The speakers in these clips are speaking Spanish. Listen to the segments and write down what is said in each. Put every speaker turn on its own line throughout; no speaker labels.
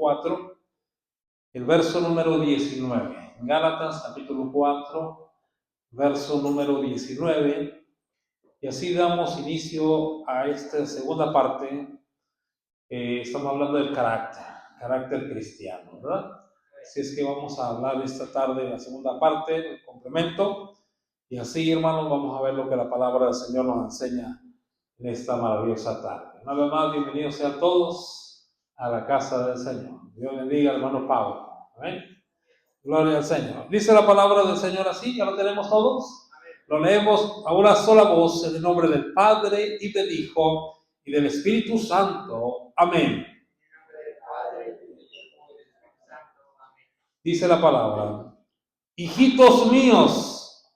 4, el verso número 19. Gálatas capítulo 4, verso número 19. Y así damos inicio a esta segunda parte. Estamos hablando del carácter cristiano, ¿verdad? Así es que vamos a hablar esta tarde de la segunda parte, el complemento. Y así, hermanos, vamos a ver lo que la palabra del Señor nos enseña en esta maravillosa tarde. Una vez más, bienvenidos sean todos a la casa del Señor. Dios bendiga al hermano Pablo. Amén. Gloria al Señor. Dice la palabra del Señor así, ya lo tenemos todos. Lo leemos a una sola voz en el nombre del Padre y del Hijo y del Espíritu Santo. Amén. Dice la palabra: hijitos míos,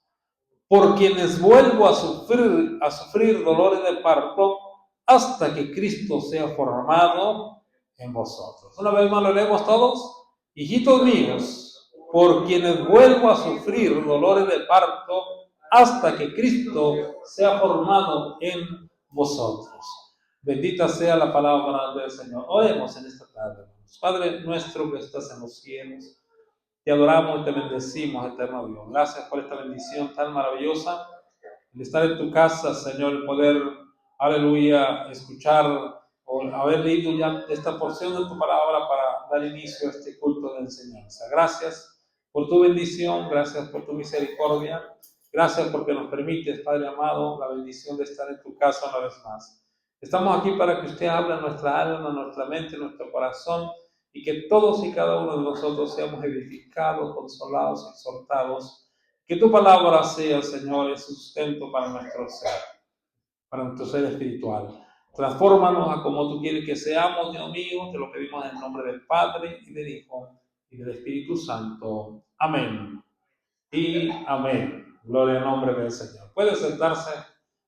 por quienes vuelvo a sufrir dolores de parto hasta que Cristo sea formado en vosotros. Una vez más lo leemos todos. Hijitos míos, por quienes vuelvo a sufrir dolores de parto hasta que Cristo sea formado en vosotros. Bendita sea la palabra del Señor. Oremos en esta tarde. Padre nuestro que estás en los cielos, te adoramos y te bendecimos, eterno Dios. Gracias por esta bendición tan maravillosa, el estar en tu casa, Señor, el poder, aleluya, escuchar o haber leído ya esta porción de tu palabra para dar inicio a este culto de enseñanza. Gracias por tu bendición, gracias por tu misericordia, gracias porque nos permites, Padre amado, la bendición de estar en tu casa una vez más. Estamos aquí para que usted hable en nuestra alma, en nuestra mente, en nuestro corazón, y que todos y cada uno de nosotros seamos edificados, consolados, exhortados. Que tu palabra sea, Señor, el sustento para nuestro ser espiritual. Transfórmanos a como tú quieres que seamos, Dios mío. Te lo pedimos en el nombre del Padre y del Hijo y del Espíritu Santo. Amén. Y amén. Gloria al nombre del Señor. Puede sentarse,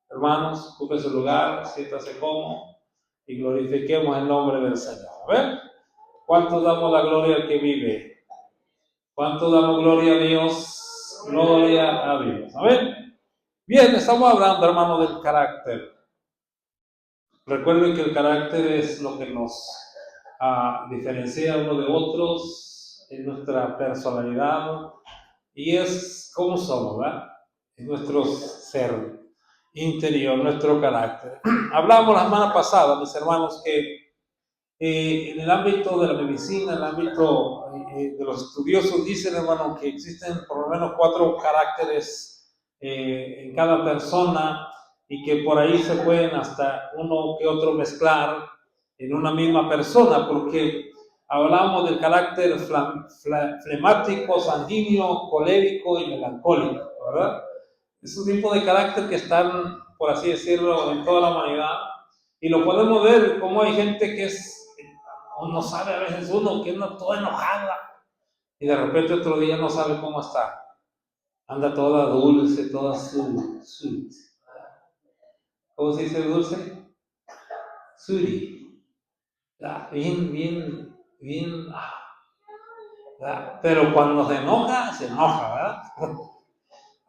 hermanos, ocupe su lugar, siéntase cómodo y glorifiquemos el nombre del Señor. A ver. ¿Cuánto damos la gloria al que vive? ¿Cuánto damos gloria a Dios? Gloria a Dios. ¿Amén? Bien, estamos hablando, hermano, del carácter. Recuerden que el carácter es lo que nos diferencia uno de otros, en nuestra personalidad, y es cómo somos, ¿verdad? Es nuestro ser interior, nuestro carácter. Hablamos la semana pasada, mis hermanos, que en el ámbito de la medicina, en el ámbito de los estudiosos, dicen, hermano, que existen por lo menos 4 caracteres en cada persona y que por ahí se pueden hasta uno que otro mezclar en una misma persona, porque hablamos del carácter flemático, sanguíneo, colérico y melancólico, ¿verdad? Es un tipo de carácter que están, por así decirlo, en toda la humanidad, y lo podemos ver como hay gente que no sabe a veces uno que anda toda enojada y de repente otro día no sabe cómo está. Anda toda dulce, toda sweet. ¿Cómo se dice dulce? Sweetie. Bien. Pero cuando se enoja, ¿verdad?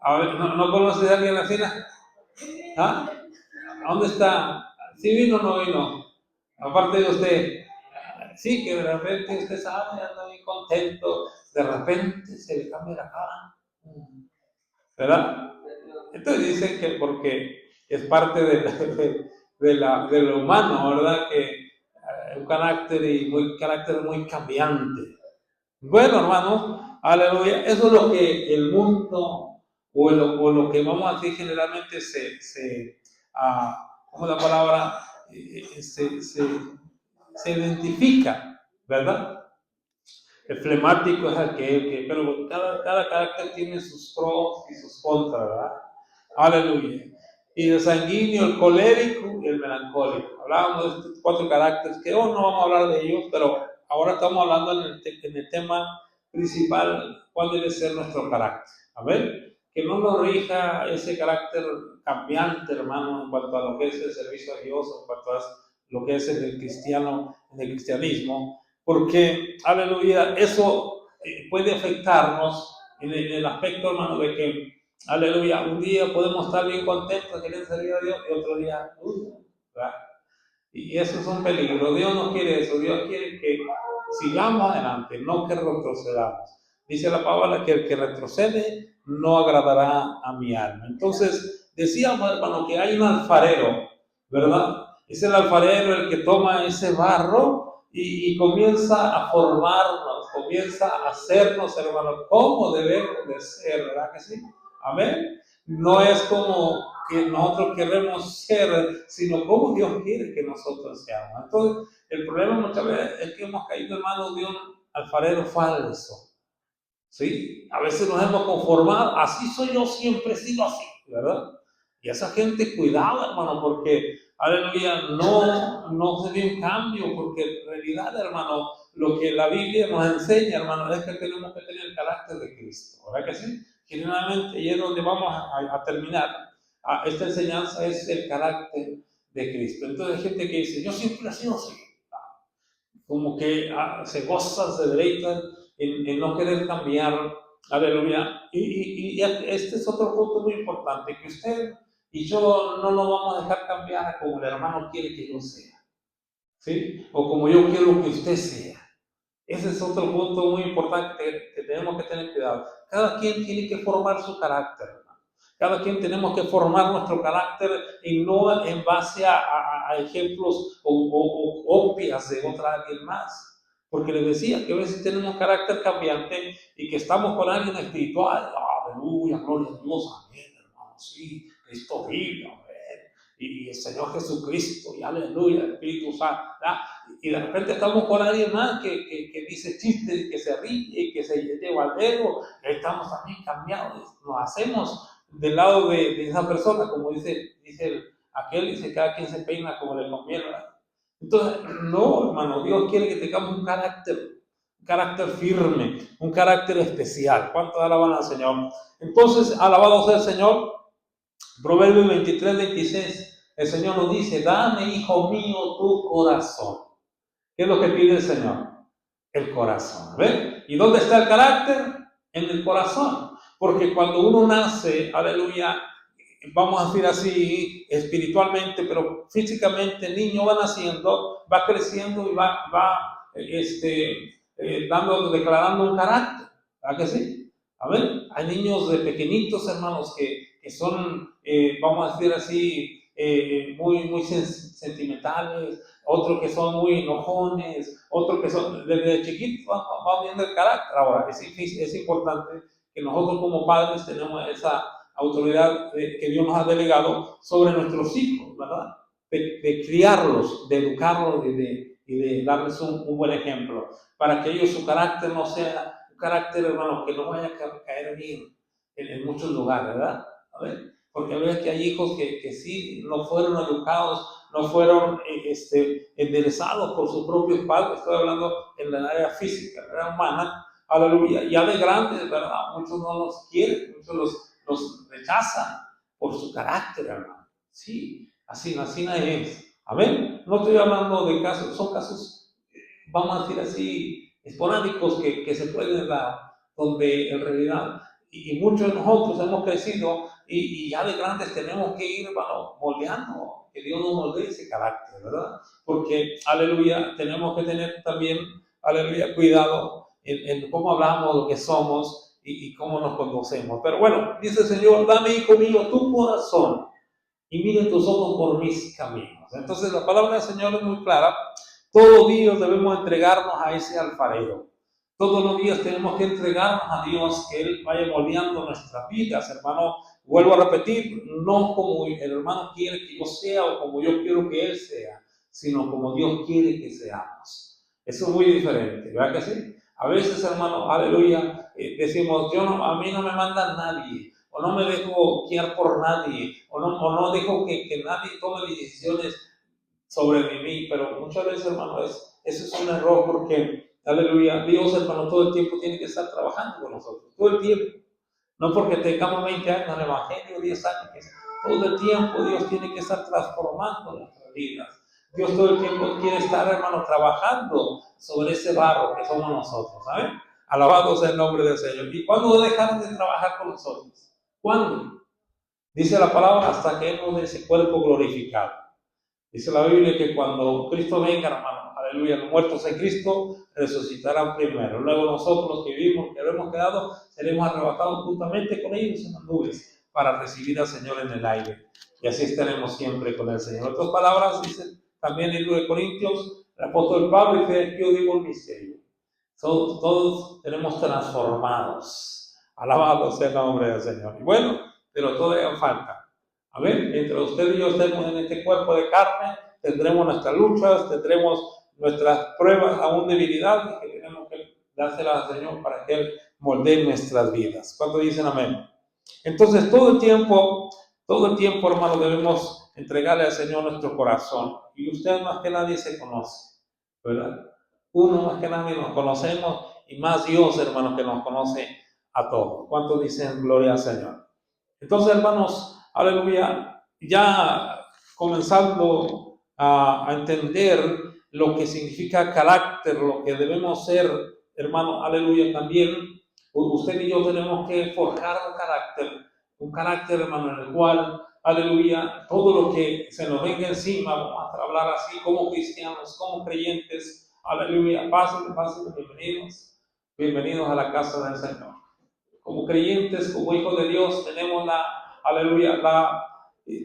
A ver, ¿no conoces a alguien así? ¿Ah? ¿Dónde está? ¿Sí vino o no vino? Aparte de usted. Sí, que de repente usted sabe, anda bien contento, de repente se le cambia la cara, ¿verdad? Entonces dicen que porque es parte de lo humano, ¿verdad? Que un carácter muy cambiante. Bueno, hermanos, aleluya, eso es lo que el mundo o lo que vamos a decir generalmente ¿cómo es la palabra? Se identifica, ¿verdad? El flemático es aquel pero cada carácter tiene sus pros y sus contras, ¿verdad? Aleluya. Y el sanguíneo, el colérico y el melancólico. Hablábamos de estos 4 caracteres, que hoy no vamos a hablar de ellos, pero ahora estamos hablando en el tema principal, cuál debe ser nuestro carácter. A ver, que no nos rija ese carácter cambiante, hermano, en cuanto a lo que es el servicio a Dios, en cuanto a lo que es el cristianismo, porque, aleluya, eso puede afectarnos en el aspecto, hermano, de que, aleluya, un día podemos estar bien contentos, queriendo servir a Dios, y otro día, ¿verdad? Y eso es un peligro. Dios no quiere eso. Dios quiere que sigamos adelante, no que retrocedamos. Dice la palabra que el que retrocede no agradará a mi alma. Entonces, decíamos, hermano, que hay un alfarero, ¿verdad? Es el alfarero el que toma ese barro y comienza a formarnos, comienza a hacernos, hermano, como debemos de ser, ¿verdad que sí? Amén. No es como que nosotros queremos ser, sino como Dios quiere que nosotros seamos. Entonces, el problema muchas veces es que hemos caído en manos de un alfarero falso. ¿Sí? A veces nos hemos conformado, así soy yo, siempre he sido así, ¿verdad? Y esa gente, cuidado, hermano, porque, aleluya, no se ve un cambio, porque en realidad, hermano, lo que la Biblia nos enseña, hermano, es que tenemos que tener el carácter de Cristo, ¿verdad que sí? Generalmente, y es donde vamos a terminar, esta enseñanza es el carácter de Cristo. Entonces hay gente que dice, yo siempre he sido así, como que se gozan, se deleitan en no querer cambiar, aleluya. Y este es otro punto muy importante, que usted y yo no nos vamos a dejar cambiar como el hermano quiere que yo sea, ¿sí? O como yo quiero que usted sea. Ese es otro punto muy importante que tenemos que tener cuidado. Cada quien tiene que formar su carácter. Cada quien tenemos que formar nuestro carácter y no en base a ejemplos o copias de alguien más. Porque les decía que a veces tenemos un carácter cambiante y que estamos con alguien espiritual. Aleluya, gloria a Dios, amén, hermano. Sí, Cristo vive, amén. Y el Señor Jesucristo, y aleluya, el Espíritu Santo. Y de repente estamos con alguien más que dice chistes, que se ríe, que se lleva al dedo. Y ahí estamos también cambiados. Nos hacemos del lado de esa persona, como dice aquel, dice cada quien se peina como le conviene. Entonces, no, hermano, Dios quiere que tengamos un carácter firme, un carácter especial. ¿Cuánto alaban al Señor? Entonces, alabado sea el Señor. Proverbios 23, 26, el Señor nos dice, dame, hijo mío, tu corazón. ¿Qué es lo que pide el Señor? El corazón. ¿Ven? ¿Y dónde está el carácter? En el corazón. Porque cuando uno nace, aleluya, vamos a decir así, espiritualmente, pero físicamente el niño va naciendo, va creciendo y va declarando un carácter. ¿Verdad que sí? A ver, hay niños de pequeñitos, hermanos, que son, vamos a decir así, muy sentimentales, otros que son muy enojones, otros que son, desde chiquitos van viendo el carácter. Ahora, es importante que nosotros como padres tenemos esa autoridad que Dios nos ha delegado sobre nuestros hijos, ¿verdad? De criarlos, de educarlos y de darles un buen ejemplo, para que ellos, su carácter no sea un carácter, hermano, que no vaya a caer bien en muchos lugares, ¿verdad? A ver, porque a veces que hay hijos que sí no fueron educados, no fueron enderezados por sus propios padres, estoy hablando en la área física, la área humana, aleluya, ya de grandes, ¿verdad? Muchos no los quieren, muchos los rechazan por su carácter, hermano. Sí, así es. Amén. No estoy hablando de casos, son casos, vamos a decir así, esporádicos que se pueden dar, donde en realidad, y muchos de nosotros hemos crecido y ya de grandes tenemos que ir, bueno, moldeando, que Dios nos moldee ese carácter, ¿verdad? Porque, aleluya, tenemos que tener también, aleluya, cuidado en cómo hablamos, lo que somos y cómo nos conducemos. Pero bueno, dice el Señor, dame, hijo mío, tu corazón y mire tus ojos por mis caminos. Entonces la palabra del Señor es muy clara. Todos los días debemos entregarnos a ese alfarero. Todos los días tenemos que entregarnos a Dios, que Él vaya moldeando nuestras vidas, hermano. Vuelvo a repetir, no como el hermano quiere que yo sea o como yo quiero que Él sea, sino como Dios quiere que seamos. Eso es muy diferente, ¿verdad que sí? A veces, hermano, aleluya, decimos, a mí no me manda nadie, o no me dejo guiar por nadie, o no dejo que nadie tome decisiones sobre mí, pero muchas veces, hermano, eso es un error porque, aleluya, Dios, hermano, todo el tiempo tiene que estar trabajando con nosotros, todo el tiempo. No porque tengamos 20 años en el Evangelio, 10 años, todo el tiempo Dios tiene que estar transformando nuestras vidas. Dios todo el tiempo quiere estar, hermano, trabajando sobre ese barro que somos nosotros, ¿sabes? Alabado sea el nombre del Señor. ¿Y cuándo dejaron de trabajar con nosotros? ¿Cuándo? Dice la palabra, hasta que Él nos dé ese cuerpo glorificado. Dice la Biblia que cuando Cristo venga, hermano, aleluya, los muertos en Cristo resucitarán primero. Luego nosotros los que vivimos, que hemos quedado, seremos arrebatados juntamente con ellos en las nubes para recibir al Señor en el aire. Y así estaremos siempre con el Señor. En otras palabras, dice también el libro de Corintios, el apóstol Pablo dice, yo digo un misterio. Todos tenemos transformados. Alabado sea el nombre del Señor. Y bueno, pero todavía falta. Amén. Mientras usted y yo estemos en este cuerpo de carne, tendremos nuestras luchas, tendremos nuestras pruebas, aún debilidades, que tenemos que dárselas al Señor para que Él moldee nuestras vidas. ¿Cuántos dicen amén? Entonces, todo el tiempo, hermano, debemos entregarle al Señor nuestro corazón. Y usted más que nadie se conoce, ¿verdad? Uno más que nadie nos conocemos, y más Dios, hermano, que nos conoce a todos. ¿Cuántos dicen gloria al Señor? Entonces, hermanos, aleluya, ya comenzando a entender lo que significa carácter, lo que debemos ser, hermano, aleluya, también usted y yo tenemos que forjar un carácter, hermano, en el cual, aleluya, todo lo que se nos venga encima, vamos a hablar así como cristianos, como creyentes, aleluya, pasen, bienvenidos a la casa del Señor. Como creyentes, como hijos de Dios, tenemos aleluya,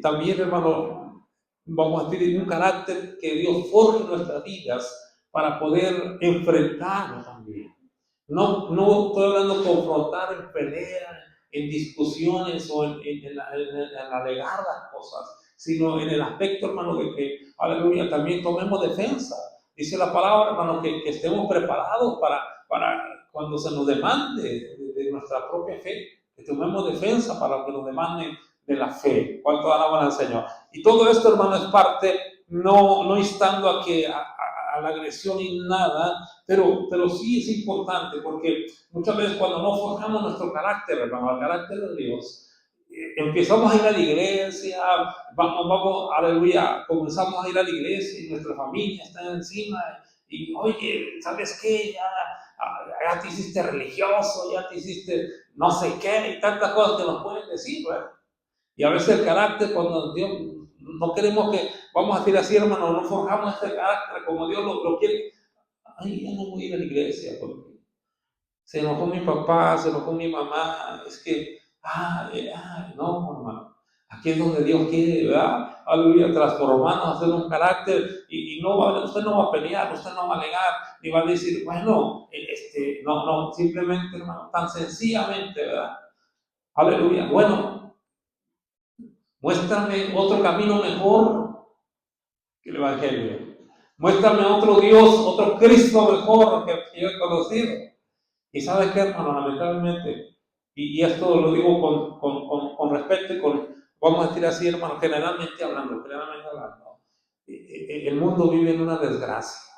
también, hermano, vamos a tener un carácter que Dios forje en nuestras vidas para poder enfrentarlo también. No estoy hablando de confrontar en pelea, en discusiones o en alegar las cosas, sino en el aspecto, hermano, de que, aleluya, también tomemos defensa. Dice la palabra, hermano, que estemos preparados para cuando se nos demande de nuestra propia fe, que tomemos defensa para lo que nos demanden de la fe. ¿Cuánto alaban al Señor? Y todo esto, hermano, es parte, no instando a la agresión ni nada, pero sí es importante, porque muchas veces cuando no forjamos nuestro carácter, hermano, el carácter de Dios, empezamos a ir a la iglesia, vamos, aleluya, comenzamos a ir a la iglesia y nuestra familia está encima y oye, ¿sabes qué? Ya te hiciste religioso, ya te hiciste no sé qué y tantas cosas que nos pueden decir, ¿verdad? Y a veces el carácter, cuando Dios, no queremos que, vamos a decir así, hermano, no forjamos este carácter como Dios lo quiere. Ay, ya no voy a ir a la iglesia porque se enojó mi papá, se enojó mi mamá, es que, no, hermano. Aquí es donde Dios quiere, ¿verdad? Aleluya, transformarnos, hacer un carácter y usted no va a pelear, usted no va a alegar, ni va a decir, bueno, no, simplemente, hermano, tan sencillamente, ¿verdad? Aleluya, bueno, muéstrame otro camino mejor que el Evangelio. Muéstrame otro Dios, otro Cristo mejor que yo he conocido. Y ¿sabe qué, hermano? Lamentablemente, y esto lo digo con respeto y vamos a decir así, hermano, generalmente hablando, el mundo vive en una desgracia.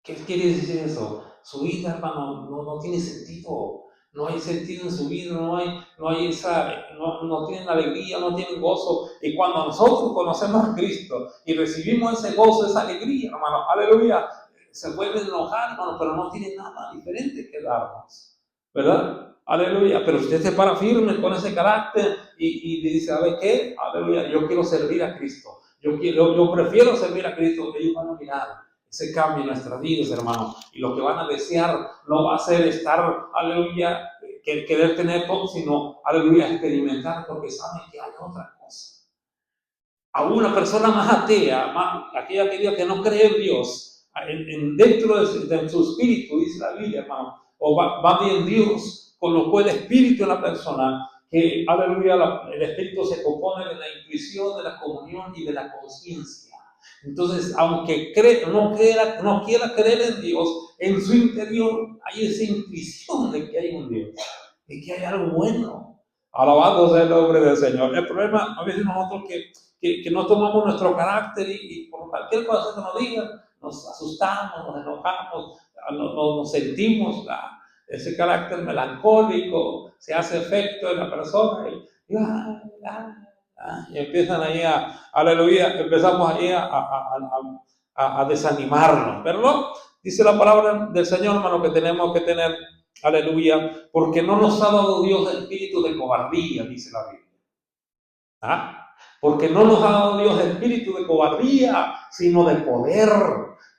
¿Qué quiere decir eso? Su vida, hermano, no tiene sentido. No hay sentido en su vida, no tienen alegría, no tienen gozo. Y cuando nosotros conocemos a Cristo y recibimos ese gozo, esa alegría, hermano, aleluya, se vuelven a enojar, hermano, pero no tienen nada diferente que darnos, ¿verdad? Aleluya, pero usted se para firme con ese carácter y dice, ¿sabe qué? Aleluya, yo quiero servir a Cristo. Yo prefiero servir a Cristo, que ellos van a mirar ese cambio en nuestras vidas, hermano. Y lo que van a desear no va a ser estar, aleluya, querer tener todo, sino, aleluya, experimentar, porque saben que hay otra cosa. A una persona más atea, aquella que diga que no cree en Dios, dentro de su espíritu, dice la Biblia, hermano, o va bien Dios, colocó el espíritu en la persona, que, aleluya, el espíritu se compone de la intuición, de la comunión y de la conciencia. Entonces, aunque no quiera creer en Dios, en su interior hay esa intuición de que hay un Dios, de que hay algo bueno. Alabado sea el nombre del Señor. El problema, a veces nosotros que no tomamos nuestro carácter y por cualquier cosa que nos digan, nos asustamos, nos enojamos, nos sentimos ese carácter melancólico, se hace efecto en la persona y empiezan ahí aleluya, empezamos ahí a desanimarnos, pero no, dice la palabra del Señor, hermano, que tenemos que tener, aleluya, porque no nos ha dado Dios el espíritu de cobardía, dice la Biblia, porque no nos ha dado Dios el espíritu de cobardía, sino de poder,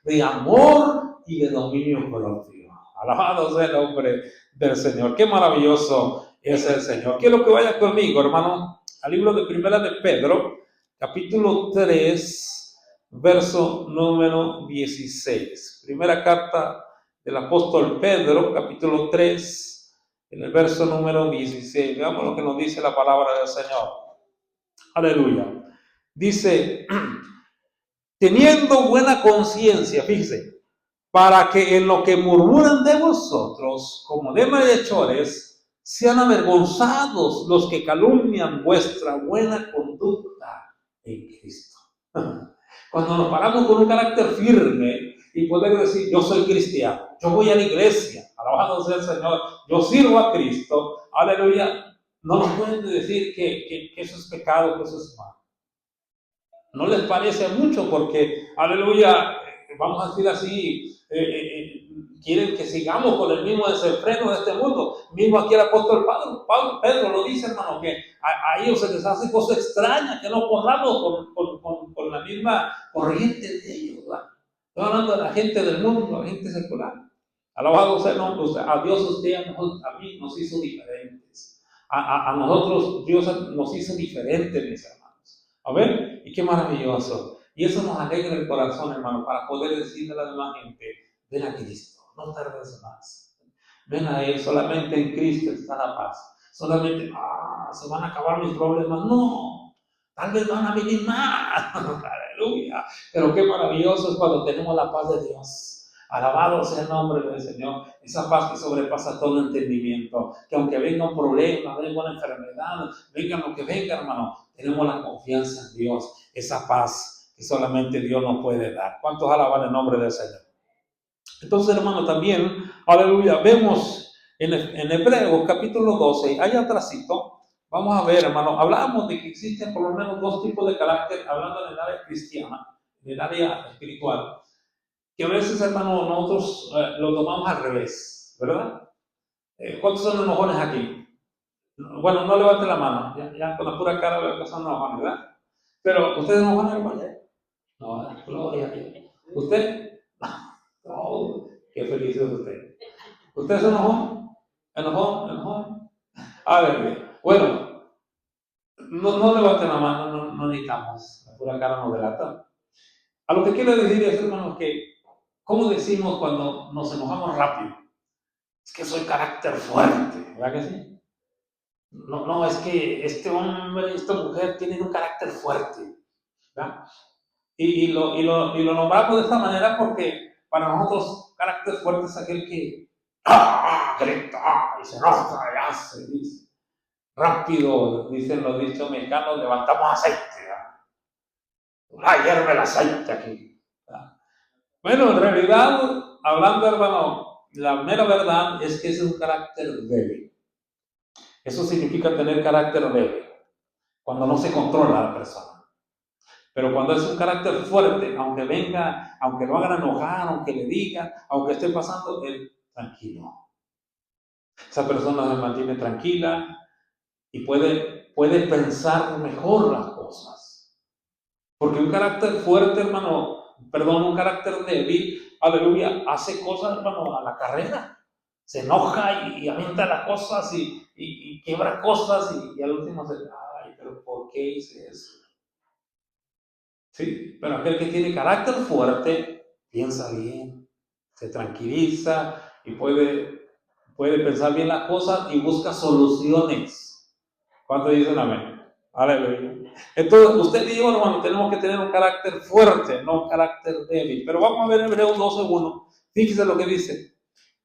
de amor y de dominio propio. Alabado sea el nombre del Señor. Qué maravilloso es el Señor. Quiero que vaya conmigo, hermano, al libro de Primera de Pedro, capítulo 3, verso número 16. Primera carta del apóstol Pedro, capítulo 3, en el verso número 16. Veamos lo que nos dice la palabra del Señor. Aleluya. Dice, teniendo buena conciencia, fíjese, para que en lo que murmuran de vosotros, como de malhechores, sean avergonzados los que calumnian vuestra buena conducta en Cristo. Cuando nos paramos con un carácter firme y poder decir, yo soy cristiano, yo voy a la iglesia, alabado sea el Señor, yo sirvo a Cristo, aleluya, no nos pueden decir que eso es pecado, que eso es malo. No les parece mucho porque, aleluya, vamos a decir así, quieren que sigamos con el mismo desenfreno de este mundo. Mismo aquí el apóstol Pedro lo dice, hermano, que a ellos se les hace cosa extraña, que no corramos con la misma corriente de ellos, ¿verdad? Estoy hablando de la gente del mundo, la gente secular. Alabado sea el nombre, a Dios usted, a mí nos hizo diferentes. A nosotros Dios nos hizo diferentes, mis hermanos. A ver, y qué maravilloso. Y eso nos alegra el corazón, hermano, para poder decirle a la demás gente, ven a Cristo, no tardes más. Ven a Él, solamente en Cristo está la paz. Solamente, se van a acabar mis problemas. No, tal vez van a venir más. Aleluya. Pero qué maravilloso es cuando tenemos la paz de Dios. Alabado sea el nombre del Señor. Esa paz que sobrepasa todo entendimiento. Que aunque venga un problema, venga una enfermedad, venga lo que venga, hermano, tenemos la confianza en Dios. Esa paz que solamente Dios nos puede dar. ¿Cuántos alaban el nombre del Señor? Entonces, hermano, también, aleluya, vemos en Hebreos capítulo 12, allá atrásito, vamos a ver, hermano, hablamos de que existen por lo menos dos tipos de carácter, hablando en el área cristiana, en el área espiritual, que a veces, hermano, nosotros lo tomamos al revés, ¿verdad? ¿Cuántos son enojones aquí? Bueno, no levante la mano, ya con la pura cara veo que son enojones, ¿verdad? Pero, ¿ustedes enojones, hermano? No, gloria a Dios. ¿Usted? No, qué feliz es usted. ¿Usted se enojó? ¿Enojó? A ver, bueno, no levanten la mano, no necesitamos, la pura cara nos delata. A lo que quiero decir es, hermano, que, ¿cómo decimos cuando nos enojamos rápido? Es que soy carácter fuerte, ¿verdad que sí? No, es que este hombre, esta mujer tienen un carácter fuerte, ¿verdad? Y lo nombramos de esta manera porque para nosotros carácter fuerte es aquel que grita y se enoja y hace, dice. Rápido, dicen los dichos mexicanos, levantamos aceite. Hierve el aceite aquí. Bueno, en realidad, hablando, hermano, la mera verdad es que ese es un carácter débil. Eso significa tener carácter débil, cuando no se controla a la persona. Pero cuando es un carácter fuerte, aunque venga, aunque lo hagan enojar, aunque le digan, aunque esté pasando, él tranquilo. Esa persona se mantiene tranquila y puede pensar mejor las cosas. Porque un carácter fuerte, hermano, un carácter débil, aleluya, hace cosas, hermano, a la carrera. Se enoja y avienta las cosas y quiebra cosas y al último se, pero ¿por qué hice eso? Sí, pero aquel que tiene carácter fuerte piensa bien, se tranquiliza y puede pensar bien las cosas y busca soluciones. ¿Cuánto dicen amén? Aleluya. Entonces, usted y yo, hermano, tenemos que tener un carácter fuerte, no un carácter débil. Pero vamos a ver Hebreos 12:1. Fíjese lo que dice.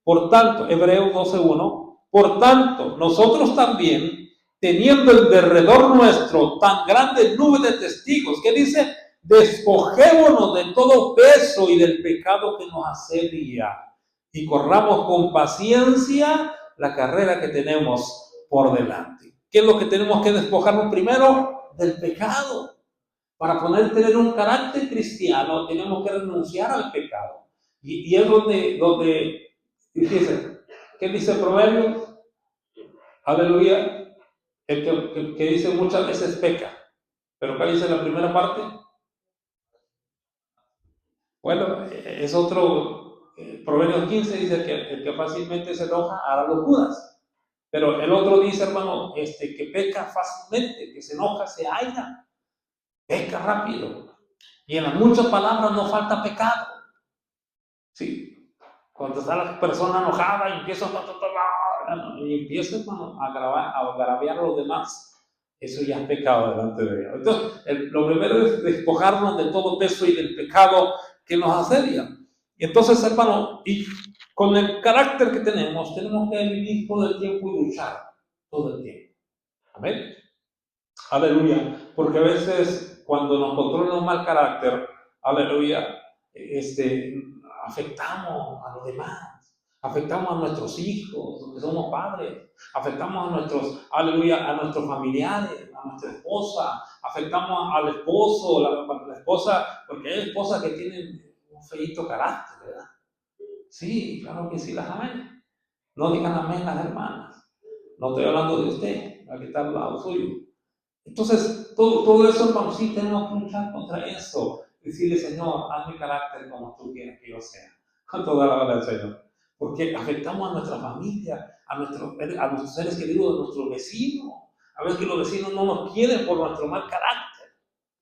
Por tanto, Hebreos 12:1. Por tanto, nosotros también, teniendo en derredor nuestro tan grande nube de testigos, ¿qué dice? Despojémonos de todo peso y del pecado que nos asedia y corramos con paciencia la carrera que tenemos por delante. ¿Qué es lo que tenemos que despojarnos primero? Del pecado. Para poder tener un carácter cristiano tenemos que renunciar al pecado. Y es donde fíjense, ¿qué dice el proverbio? Aleluya. El que dice muchas veces peca. Pero ¿qué dice la primera parte? Bueno, es otro, Proverbios 15 dice que el que fácilmente se enoja hará locuras. Pero el otro dice, hermano, que peca fácilmente, que se enoja, se aira, peca rápido. Y en las muchas palabras no falta pecado. Sí. Cuando está la persona enojada y empieza hermano, a agraviar a los demás, eso ya es pecado delante de Dios. Entonces, lo primero es despojarnos de todo peso y del pecado que nos asedia. Y entonces, hermano, y con el carácter que tenemos que vivir todo el tiempo y luchar todo el tiempo. Amén. Aleluya. Porque a veces cuando nos controla un mal carácter, aleluya, afectamos a los demás, afectamos a nuestros hijos, que somos padres, afectamos a nuestros, aleluya, a nuestros familiares, a nuestra esposa, afectamos al esposo, la esposa, porque hay esposas que tienen un feíto carácter, ¿verdad? Sí, claro que sí las hay. No digan amén las hermanas. No estoy hablando de usted, la que está al lado suyo. Entonces, todo eso, hermano, sí tenemos que luchar contra eso. Decirle, Señor, haz mi carácter como tú quieres que yo sea. Con toda la hora del Señor. Porque afectamos a nuestra familia, a nuestros seres queridos, a nuestros vecinos. A veces que los vecinos no nos quieren por nuestro mal carácter.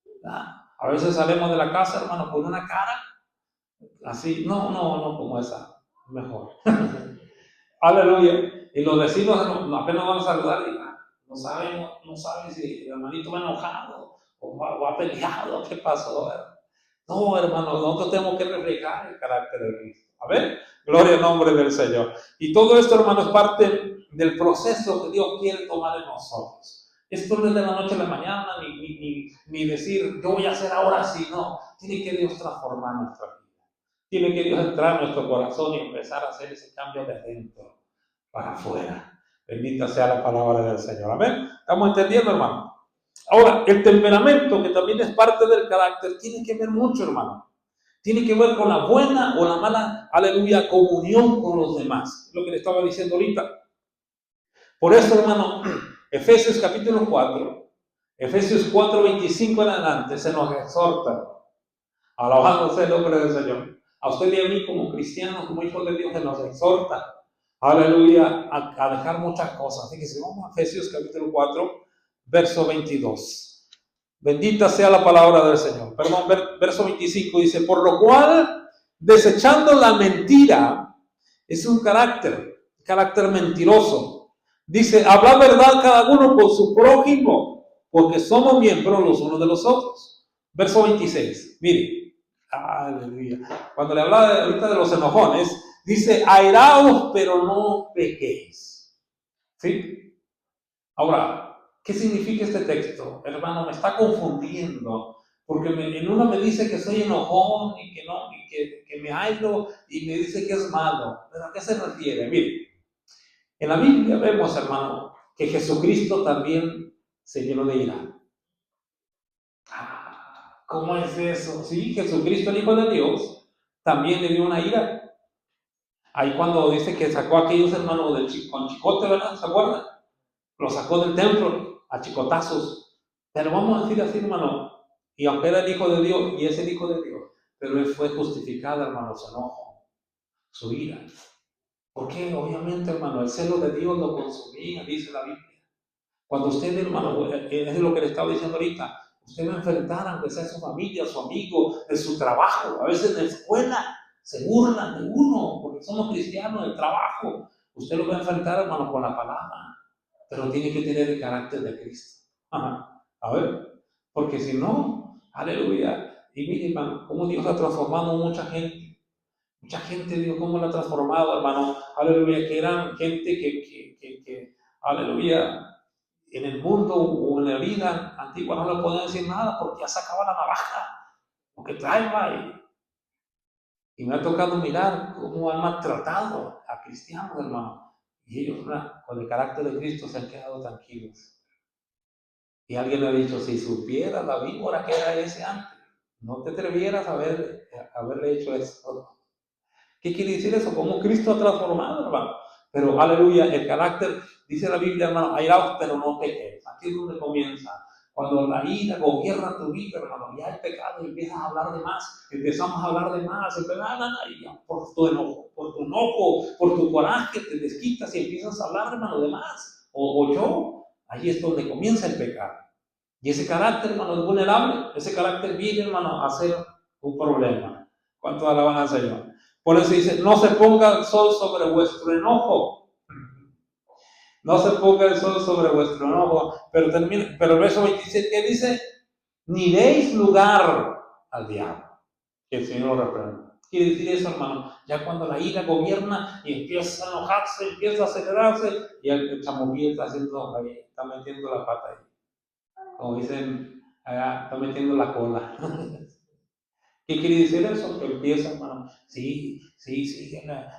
¿Verdad? A veces salimos de la casa, hermano, con una cara así. No, como esa. Mejor. Aleluya. Y los vecinos apenas van a saludar y no saben si el hermanito va enojado o va peleado, ¿qué pasó? No, hermano, nosotros tenemos que reflejar el carácter de Cristo. A ver, gloria al nombre del Señor. Y todo esto, hermano, es parte del proceso que Dios quiere tomar en nosotros. Esto no es de la noche a la mañana, ni decir, yo voy a hacer ahora así, no. Tiene que Dios transformar nuestra vida. Tiene que Dios entrar en nuestro corazón y empezar a hacer ese cambio de dentro para afuera. Bendita sea la palabra del Señor. Amén. ¿Estamos entendiendo, hermano? Ahora, el temperamento, que también es parte del carácter, tiene que ver mucho, hermano. Tiene que ver con la buena o la mala, aleluya, comunión con los demás. Es lo que le estaba diciendo ahorita. Por eso, hermano, Efesios capítulo 4, Efesios 4, 25 en adelante, se nos exhorta, alabándose el nombre del Señor. A usted y a mí como cristianos, como hijos de Dios, se nos exhorta, aleluya, a dejar muchas cosas. Fíjense, vamos a Efesios capítulo 4, verso 22. Bendita sea la palabra del Señor. Perdón, verso 25 dice, por lo cual, desechando la mentira, es un carácter mentiroso. Dice, habla verdad cada uno con su prójimo, porque somos miembros los unos de los otros. Verso 26, mire, aleluya. Cuando le hablaba ahorita de los enojones, dice, airaos, pero no pequéis. ¿Sí? Ahora, ¿qué significa este texto? Hermano, me está confundiendo, porque en uno me dice que soy enojón y que no, y que me airo, y me dice que es malo. ¿Pero a qué se refiere? Mire, en la Biblia vemos, hermano, que Jesucristo también se llenó de ira. ¿Cómo es eso? Sí, Jesucristo, el Hijo de Dios, también le dio una ira. Ahí cuando dice que sacó a aquellos hermanos con chicote, ¿verdad? ¿Se acuerdan? Lo sacó del templo a chicotazos. Pero vamos a decir así, hermano, y aunque era el Hijo de Dios, y es el Hijo de Dios, pero él fue justificado, hermano, su enojo, su ira. Porque obviamente, hermano, el celo de Dios lo consumía, dice la Biblia. Cuando usted, hermano, es lo que le estaba diciendo ahorita, usted va a enfrentar, aunque sea su familia, su amigo, de su trabajo, a veces en la escuela, se burlan de uno, porque somos cristianos, del trabajo. Usted lo va a enfrentar, hermano, con la palabra, pero tiene que tener el carácter de Cristo. Ajá. A ver, porque si no, aleluya. Y mire, hermano, cómo Dios ha transformado mucha gente. Mucha gente, Dios, cómo la ha transformado, hermano. Aleluya, que eran gente que aleluya, en el mundo o en la vida antigua no le podían decir nada porque ya sacaba la navaja, porque trae. Y me ha tocado mirar cómo han maltratado a cristianos, hermano. Y ellos, con el carácter de Cristo, se han quedado tranquilos. Y alguien me ha dicho, si supieras la víbora que era ese antes, no te atrevieras a haberle hecho eso. ¿Qué quiere decir eso? Cómo Cristo ha transformado, hermano. Pero, aleluya, el carácter, dice la Biblia, hermano, airaos, pero no pequéis. Aquí es donde comienza. Cuando la ira gobierna tu vida, hermano, ya el pecado empiezas a hablar de más, empezamos a hablar de más, y ya por tu enojo, por tu coraje, te desquitas y empiezas a hablar, hermano, de más. O yo, ahí es donde comienza el pecado. Y ese carácter, hermano, es vulnerable. Ese carácter viene, hermano, a ser un problema. ¿Cuánto alaban al Señor? Por eso dice, no se ponga el sol sobre vuestro enojo. No se ponga el sol sobre vuestro enojo. Pero el verso 27, ¿qué dice? Ni deis lugar al diablo. Que el Señor lo reprenda. Quiere decir eso, hermano. Ya cuando la ira gobierna y empieza a enojarse, empieza a acelerarse, y el chamuquillo está metiendo la pata ahí. Como dicen, está metiendo la cola. ¿Qué quiere decir eso? Que empieza, hermano, sí,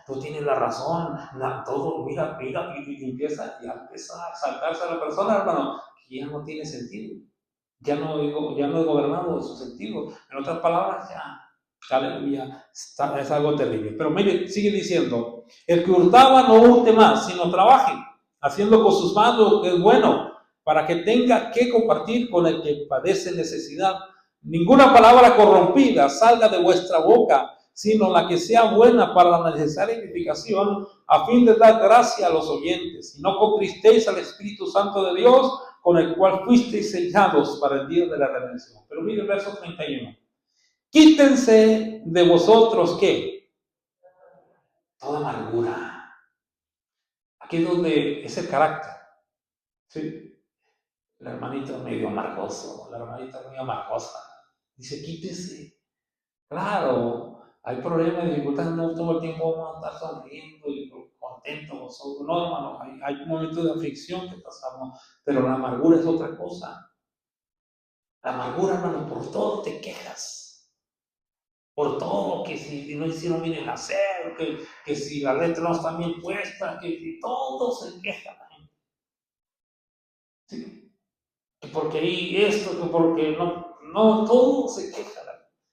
tú tienes la razón, todo, mira, y empieza a saltarse a la persona, hermano, que ya no tiene sentido, ya no es gobernado de su sentido. En otras palabras, ya, aleluya, es algo terrible. Pero mire, sigue diciendo, el que hurtaba no hurte más, sino trabaje, haciendo con sus manos lo que es bueno, para que tenga que compartir con el que padece necesidad. Ninguna palabra corrompida salga de vuestra boca, sino la que sea buena para la necesaria edificación, a fin de dar gracia a los oyentes. Y no contristéis al Espíritu Santo de Dios, con el cual fuisteis sellados para el día de la redención. Pero mire el verso 31. Quítense de vosotros, ¿qué? Toda amargura. Aquí es donde es el carácter. ¿Sí? El hermanito medio amargoso, la hermanita muy amargosa. Dice, quítese. Claro, hay problemas, dificultades, no todo el tiempo vamos a estar sonriendo y contentos. No, hermano, hay momentos de aflicción que pasamos, pero la amargura es otra cosa. La amargura, hermano, por todo te quejas. Por todo, que si no hicieron bien el hacer, que si la letra no está bien puesta, que si todo se queja la gente. ¿Sí? Que porque hay esto, que porque no, todo se queja.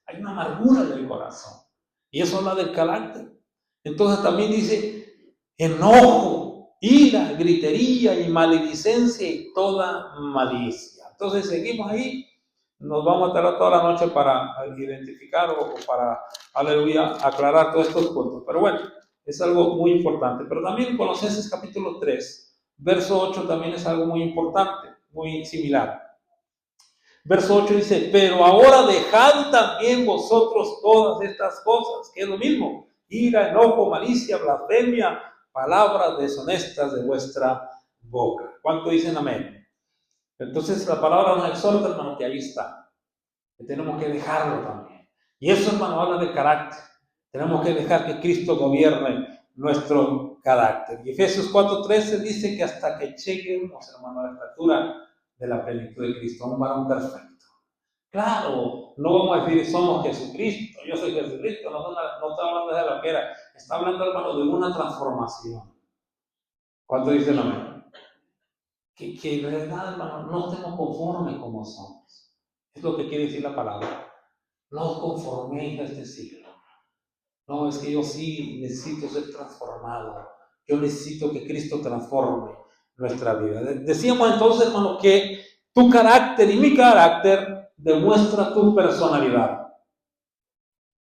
Hay una amargura del corazón. Y eso habla del carácter. Entonces también dice enojo, ira, gritería y maledicencia y toda malicia. Entonces seguimos ahí. Nos vamos a tardar toda la noche para identificar o para, aleluya, aclarar todos estos puntos. Pero bueno, es algo muy importante. Pero también Colosenses capítulo 3, verso 8 también es algo muy importante, muy similar. Verso 8 dice, pero ahora dejad también vosotros todas estas cosas, que es lo mismo, ira, enojo, malicia, blasfemia, palabras deshonestas de vuestra boca. ¿Cuánto dicen amén? Entonces la palabra nos exhorta, hermano, que ahí está, que tenemos que dejarlo también. Y eso, hermano, habla de carácter. Tenemos que dejar que Cristo gobierne nuestro carácter. Y Efesios 4:13 dice que hasta que lleguemos, hermano, a la estatura de la plenitud de Cristo, un varón perfecto. Claro, no vamos a decir somos Jesucristo, yo soy Jesucristo, no está hablando de la que era, está hablando, hermano, de una transformación. ¿Cuánto dicen amén? Que en realidad, hermano, no estemos conformes como somos. Es lo que quiere decir la palabra. No os conforméis a este siglo. No, es que yo sí necesito ser transformado. Yo necesito que Cristo transforme nuestra vida. Decíamos entonces, hermano, que tu carácter y mi carácter demuestra tu personalidad.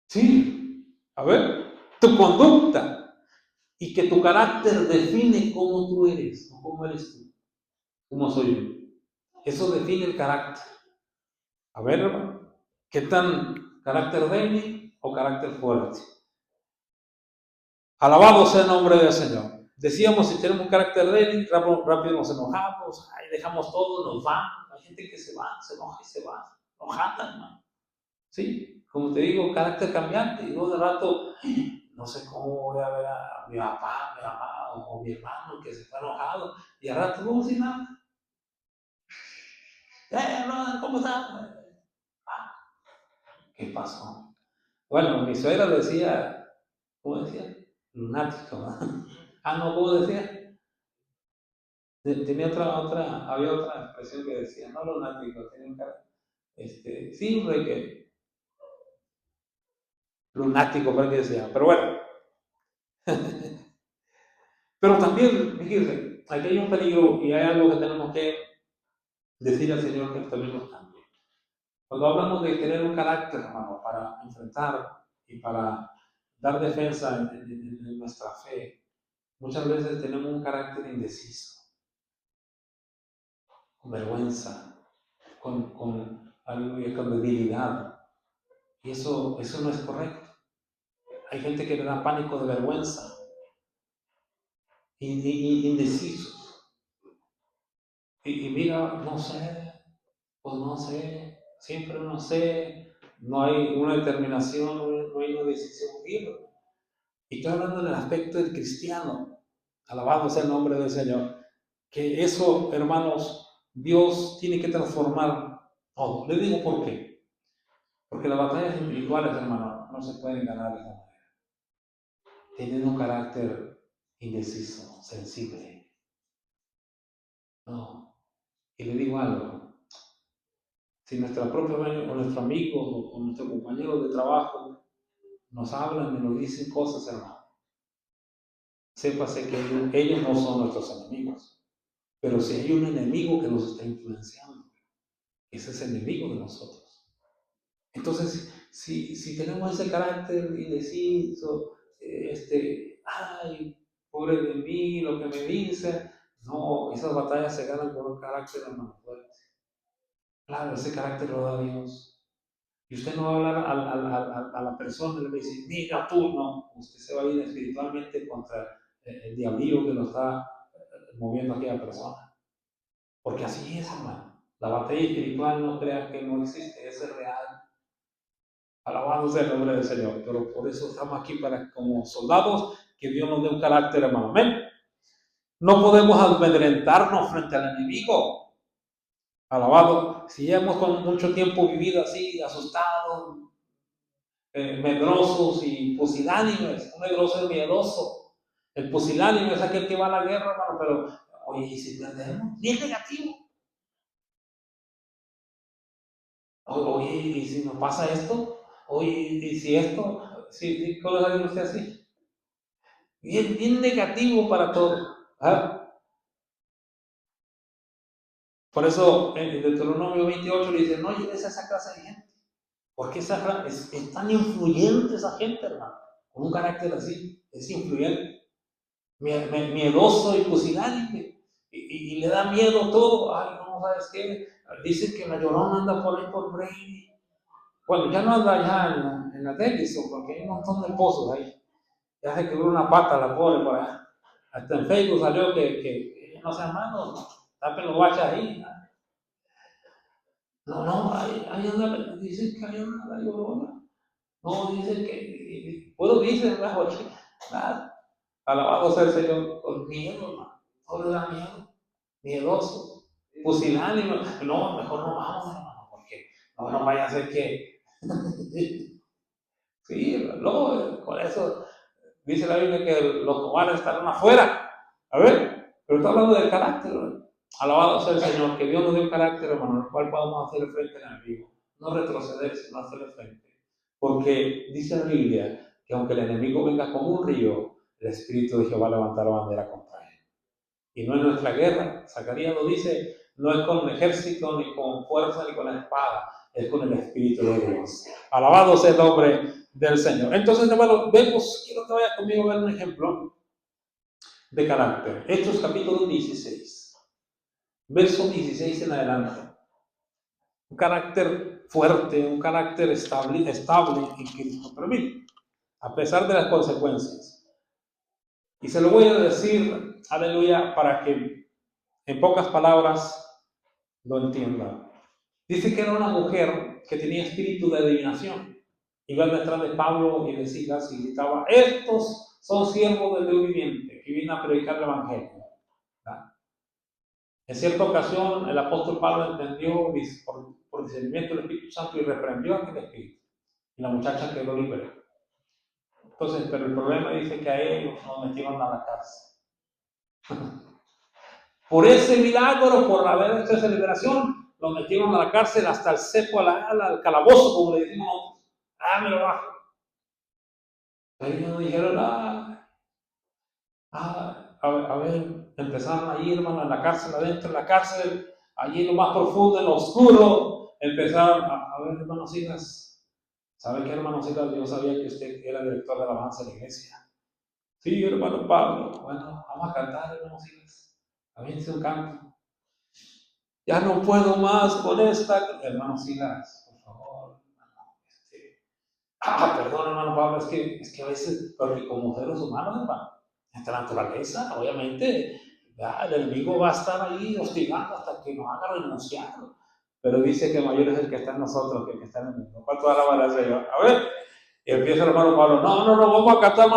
Sí, a ver, tu conducta y que tu carácter define cómo tú eres, o cómo eres tú, cómo soy yo. Eso define el carácter. A ver, hermano, ¿qué tan carácter débil o carácter fuerte? Alabado sea el nombre del Señor. Decíamos, si tenemos un carácter débil, rápido nos enojamos, ahí dejamos todo, nos vamos. Hay gente que se va, se enoja y se va, enojada, hermano. Sí, como te digo, carácter cambiante. Y luego de rato, no sé cómo voy a ver a mi papá, mi mamá o mi hermano que se fue enojado. Y al rato, no sin nada. ¿Cómo estás? ¿Qué pasó? Bueno, mi suegra decía, ¿cómo decía? Lunático. No, ¿cómo decía? Tenía había otra expresión que decía, no lunático, tenía un cara, sí, de que lunático, para que decía, pero bueno. Pero también, fíjense, aquí hay un peligro y hay algo que tenemos que decir al Señor que también nos cambie. Cuando hablamos de tener un carácter, hermano, para enfrentar y para dar defensa en nuestra fe, muchas veces tenemos un carácter indeciso, con vergüenza, con debilidad. Y eso no es correcto. Hay gente que le da pánico de vergüenza, indecisos. Y mira, no sé, pues no sé, siempre no sé, no hay una determinación, no hay una decisión firme. Y estoy hablando del aspecto del cristiano, alabado sea el nombre del Señor, que eso, hermanos, Dios tiene que transformar todo. Le digo por qué. Porque las batallas espirituales, hermano, no se pueden ganar de esa manera. Teniendo un carácter indeciso, sensible. No. Y le digo algo, si nuestra propia o nuestro amigo o nuestros compañeros de trabajo nos hablan y nos dicen cosas, hermano, sépase que ellos no son nuestros enemigos. Pero si hay un enemigo que nos está influenciando, ese es enemigo de nosotros. Entonces, si tenemos ese carácter indeciso, ay, pobre de mí, lo que me dicen, no, esas batallas se ganan con un carácter, hermano, fuerte. Claro, ese carácter lo da Dios. Y usted no va a hablar a la persona y le va a decir, mira tú, no. Usted se va a ir espiritualmente contra el diablillo que lo está moviendo a aquella persona. Porque así es, hermano. La batalla espiritual no crea que no existe, es real. Alabado sea el nombre del Señor. Pero por eso estamos aquí para, como soldados, que Dios nos dé un carácter, hermano. Amén. No podemos amedrentarnos frente al enemigo. Alabado. Si ya hemos con mucho tiempo vivido así, asustados, medrosos y pusilánimes. Un medroso es miedoso. El pusilánime es aquel que va a la guerra, hermano, pero, oye, ¿y si perdemos? Bien negativo. Oye, ¿y si nos pasa esto? Oye, ¿y si esto? ¿Sí, ¿cómo sabe usted así? Bien negativo para todo. ¿Ah? Por eso en Deuteronomio 28 le dice, no lleves a esa clase de gente. Porque es tan influyente esa gente, hermano. Con un carácter así, es influyente. Miedoso y pusilánime. Y le da miedo todo. Ay, no, ¿sabes qué? Dicen que la Llorona anda por ahí por Brady. Bueno, ya no anda allá en la Davidson, porque hay un montón de pozos ahí. Ya se quebró una pata la pobre por allá. Hasta en Facebook salió que no sean malos, tapen los guachas ahí. No, ahí anda, dicen que hay una la Llorona. No, dicen que, bueno, dicen, nada. Alabado sea el Señor, con miedo, hermano. No le da miedo, miedoso, pusilánime. No, mejor no vamos, hermano, porque no vaya a ser que. Sí, no, por eso dice la Biblia que los cobardes estarán afuera. A ver, pero está hablando del carácter. Alabado sea el Señor, que Dios nos dé un carácter, hermano, el cual podamos hacer frente al enemigo. No retroceder, sino hacerle frente. Porque dice la Biblia que aunque el enemigo venga como un río, el Espíritu de Jehová levantará bandera contra él. Y no es nuestra guerra. Zacarías lo dice, no es con el ejército, ni con fuerza, ni con la espada, es con el Espíritu de Dios. Alabado sea el nombre del Señor. Entonces, hermano, vemos, quiero que vaya conmigo a ver un ejemplo de carácter. Hechos capítulo 16, verso 16 en adelante. Un carácter fuerte, un carácter estable en Cristo. Pero mire, a pesar de las consecuencias. Y se lo voy a decir, aleluya, para que en pocas palabras lo entienda. Dice que era una mujer que tenía espíritu de adivinación. Iba detrás de Pablo y de Silas y gritaba, estos son siervos del Dios viviente que vienen a predicar el Evangelio. ¿Verdad? En cierta ocasión el apóstol Pablo entendió por discernimiento del Espíritu Santo y reprendió a aquel espíritu. Y la muchacha quedó libre. Entonces, pero el problema dice que a ellos nos metieron a la cárcel. Por ese milagro, por haber hecho esa liberación, lo metieron a la cárcel hasta el cepo, al calabozo, como le decimos nosotros. Me lo bajo. Pero ellos dijeron, a ver, empezaron a ir, hermano, en la cárcel, adentro de la cárcel, allí en lo más profundo, en lo oscuro, empezaron a ver, hermanos Silas. ¿Sabe qué, hermano Silas? Yo sabía que usted era director de alabanza de la iglesia. Sí, hermano Pablo. Bueno, vamos a cantar, hermano Silas. Aviente un canto. Ya no puedo más con esta. Hermano Silas, por favor. Perdón, hermano Pablo, es que a veces, porque como seres humanos, hermano, nuestra naturaleza, obviamente, ya, el enemigo va a estar ahí hostigando hasta que nos haga renunciar. Pero dice que mayor es el que está en nosotros que el que está en el mundo. ¿Cuánto alaban al Señor? A ver, y empieza el hermano Pablo, no, vamos a cantar,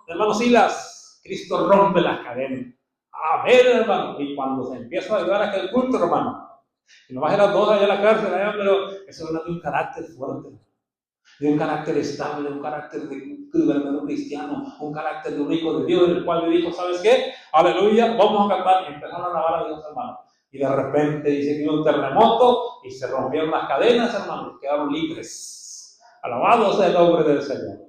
hermano Silas, Cristo rompe las cadenas. A ver, hermano, y cuando se empieza a ayudar a aquel culto, hermano, y nomás eran dos allá en la cárcel, allá, pero eso habla de un carácter fuerte, de un carácter estable, un carácter de un verdadero cristiano, un carácter de un hijo de Dios, en el cual le dijo, ¿sabes qué? Aleluya, vamos a cantar, y empezaron a alabar a Dios, hermano. Y de repente dice que hubo un terremoto y se rompieron las cadenas, hermano, quedaron libres. Alabado sea el nombre del Señor.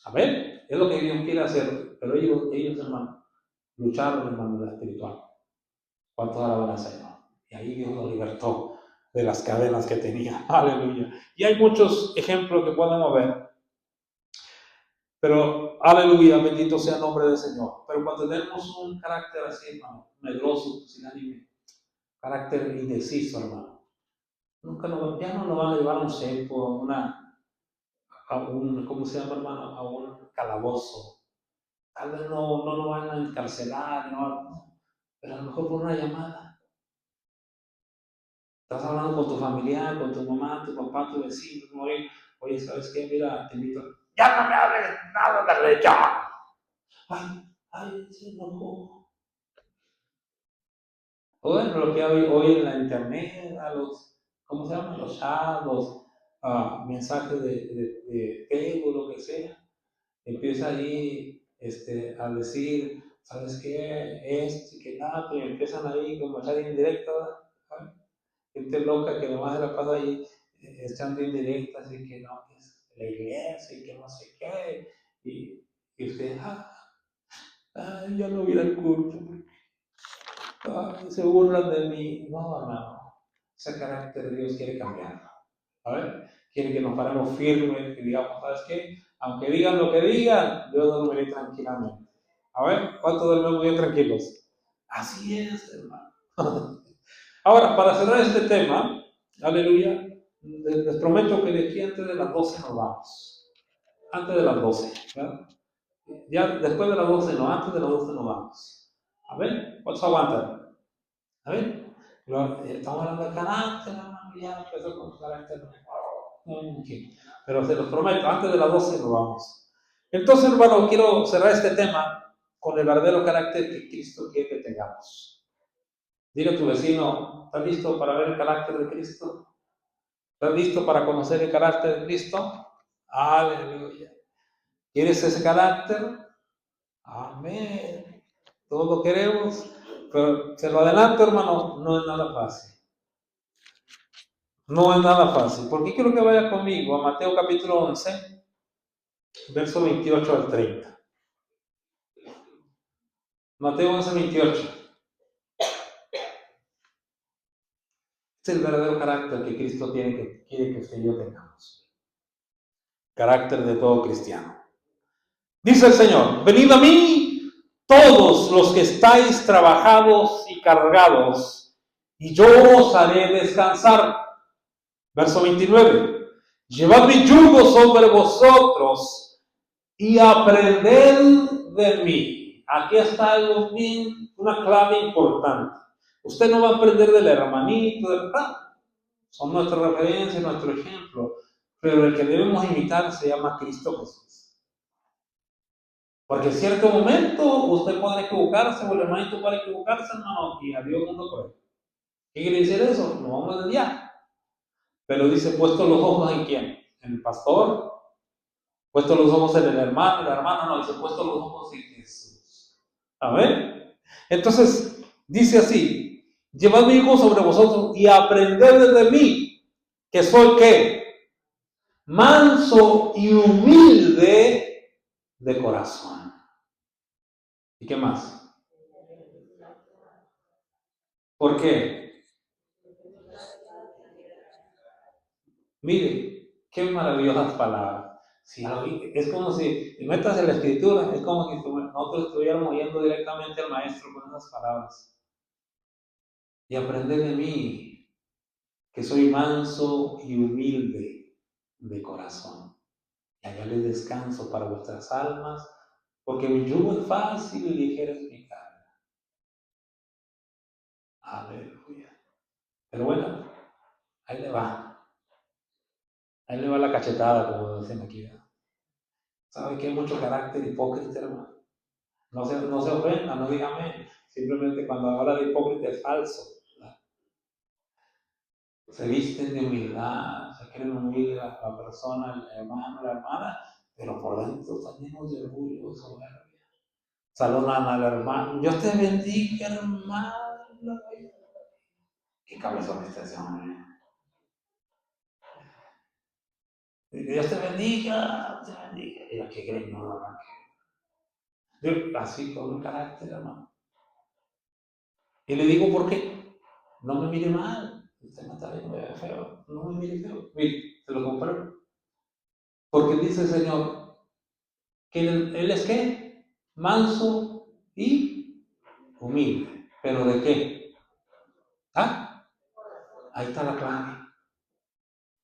Amén. Es lo que Dios quiere hacer, pero ellos hermano, lucharon, hermano, en la espiritual. ¿Cuántos alaban al Señor? Y ahí Dios los libertó de las cadenas que tenía. Aleluya. Y hay muchos ejemplos que podemos ver. Pero, aleluya, bendito sea el nombre del Señor. Pero cuando tenemos un carácter así, hermano, medroso, sin ánimo, carácter indeciso, hermano, ya no nos van a llevar a un cepo, a un, ¿cómo se llama, hermano? A un calabozo. Tal vez no nos van a encarcelar, no, pero a lo mejor por una llamada. Estás hablando con tu familiar, con tu mamá, tu papá, tu vecino, ¿no? Oye, ¿sabes qué? Mira, te invito. ¡Ya no me hables nada de religión! Ay, se enojó. Bueno, lo que hay hoy en la internet, ¿cómo se llama? Los chats, los mensajes de Facebook, lo que sea. Empieza ahí a decir, ¿sabes qué? Esto y que nada, y empiezan ahí como a echar indirectas, ¿sabes? Gente loca que nomás se la pasa ahí echando indirectas y que no, que es la iglesia y que no sé qué. Y usted, ya no voy al culto, se burlan de mí. No, hermano, ese carácter de Dios quiere cambiarlo. A ver, quiere que nos paremos firmes y digamos, ¿sabes qué? Aunque digan lo que digan, yo dormiré tranquilamente. A ver, ¿cuántos duermen bien tranquilos? Así es, hermano. Ahora, para cerrar este tema, aleluya, les prometo que de aquí antes de las 12 nos vamos. Antes de las 12, ¿verdad? Ya después de las 12 no, antes de las 12 nos vamos. A ver, ¿cuántos aguantan? A ver, estamos hablando de carácter, hermano, ya empezó con carácter. Pero se los prometo, antes de las 12 nos vamos. Entonces, hermano, quiero cerrar este tema con el verdadero carácter que Cristo quiere que tengamos. Dile a tu vecino, ¿estás listo para ver el carácter de Cristo? ¿Estás listo para conocer el carácter de Cristo? Aleluya. ¿Quieres ese carácter? Amén. Todos lo queremos, pero se lo adelanto, hermano, no es nada fácil. No es nada fácil. ¿Por qué quiero que vaya conmigo a Mateo capítulo 11, verso 28 al 30? Mateo 11, 28. Es el verdadero carácter que Cristo quiere que usted y yo tengamos. Carácter de todo cristiano. Dice el Señor, venid a mí todos los que estáis trabajados y cargados, y yo os haré descansar. Verso 29. Llevad mi yugo sobre vosotros y aprended de mí. Aquí está algo bien, una clave importante. Usted no va a aprender del hermanito, son nuestra referencia, nuestro ejemplo, pero el que debemos imitar se llama Cristo Jesús. Porque en cierto momento usted puede equivocarse, o el hermanito puede equivocarse, hermano, y a Dios no lo puede. ¿Qué quiere decir eso? No vamos a desviar. Pero dice, puesto los ojos en quién? En el pastor, puesto los ojos en el hermano, la hermana, no, dice, puesto los ojos en Jesús. ¿Amén? Entonces, dice así, llevad mi yugo sobre vosotros y aprended de mí, que soy ¿qué? Manso y humilde de corazón. ¿Y qué más? ¿Por qué? Mire, qué maravillosas palabras. Si es como si metas en la escritura, es como si nosotros estuviéramos oyendo directamente al maestro con esas palabras. Y aprender de mí, que soy manso y humilde de corazón. Y hallaré descanso para vuestras almas, porque mi yugo es fácil y ligera es mi carga. Aleluya. Pero bueno, ahí le va. Ahí le va la cachetada, como dicen aquí. ¿Sabe que hay mucho carácter hipócrita, hermano? No se ofenda, no diga amén. Simplemente cuando habla de hipócrita es falso. ¿Verdad? Se visten de humildad, se creen humilde la persona, el hermano, la hermana, pero por dentro están llenos de orgullo, soberbia. Saludan al hermano. Dios te bendiga, hermano. Qué cabezón está ese hombre. Dios te bendiga, te bendiga. Y qué greñudo, ¿no? Así con un carácter, hermano. Y le digo, ¿por qué? No me mire mal. Usted me está viendo feo. No me mire feo. Mire, se lo compruebo. Porque dice el Señor que él es ¿qué? Manso y humilde. ¿Pero de qué? ¿Ah? Ahí está la clave.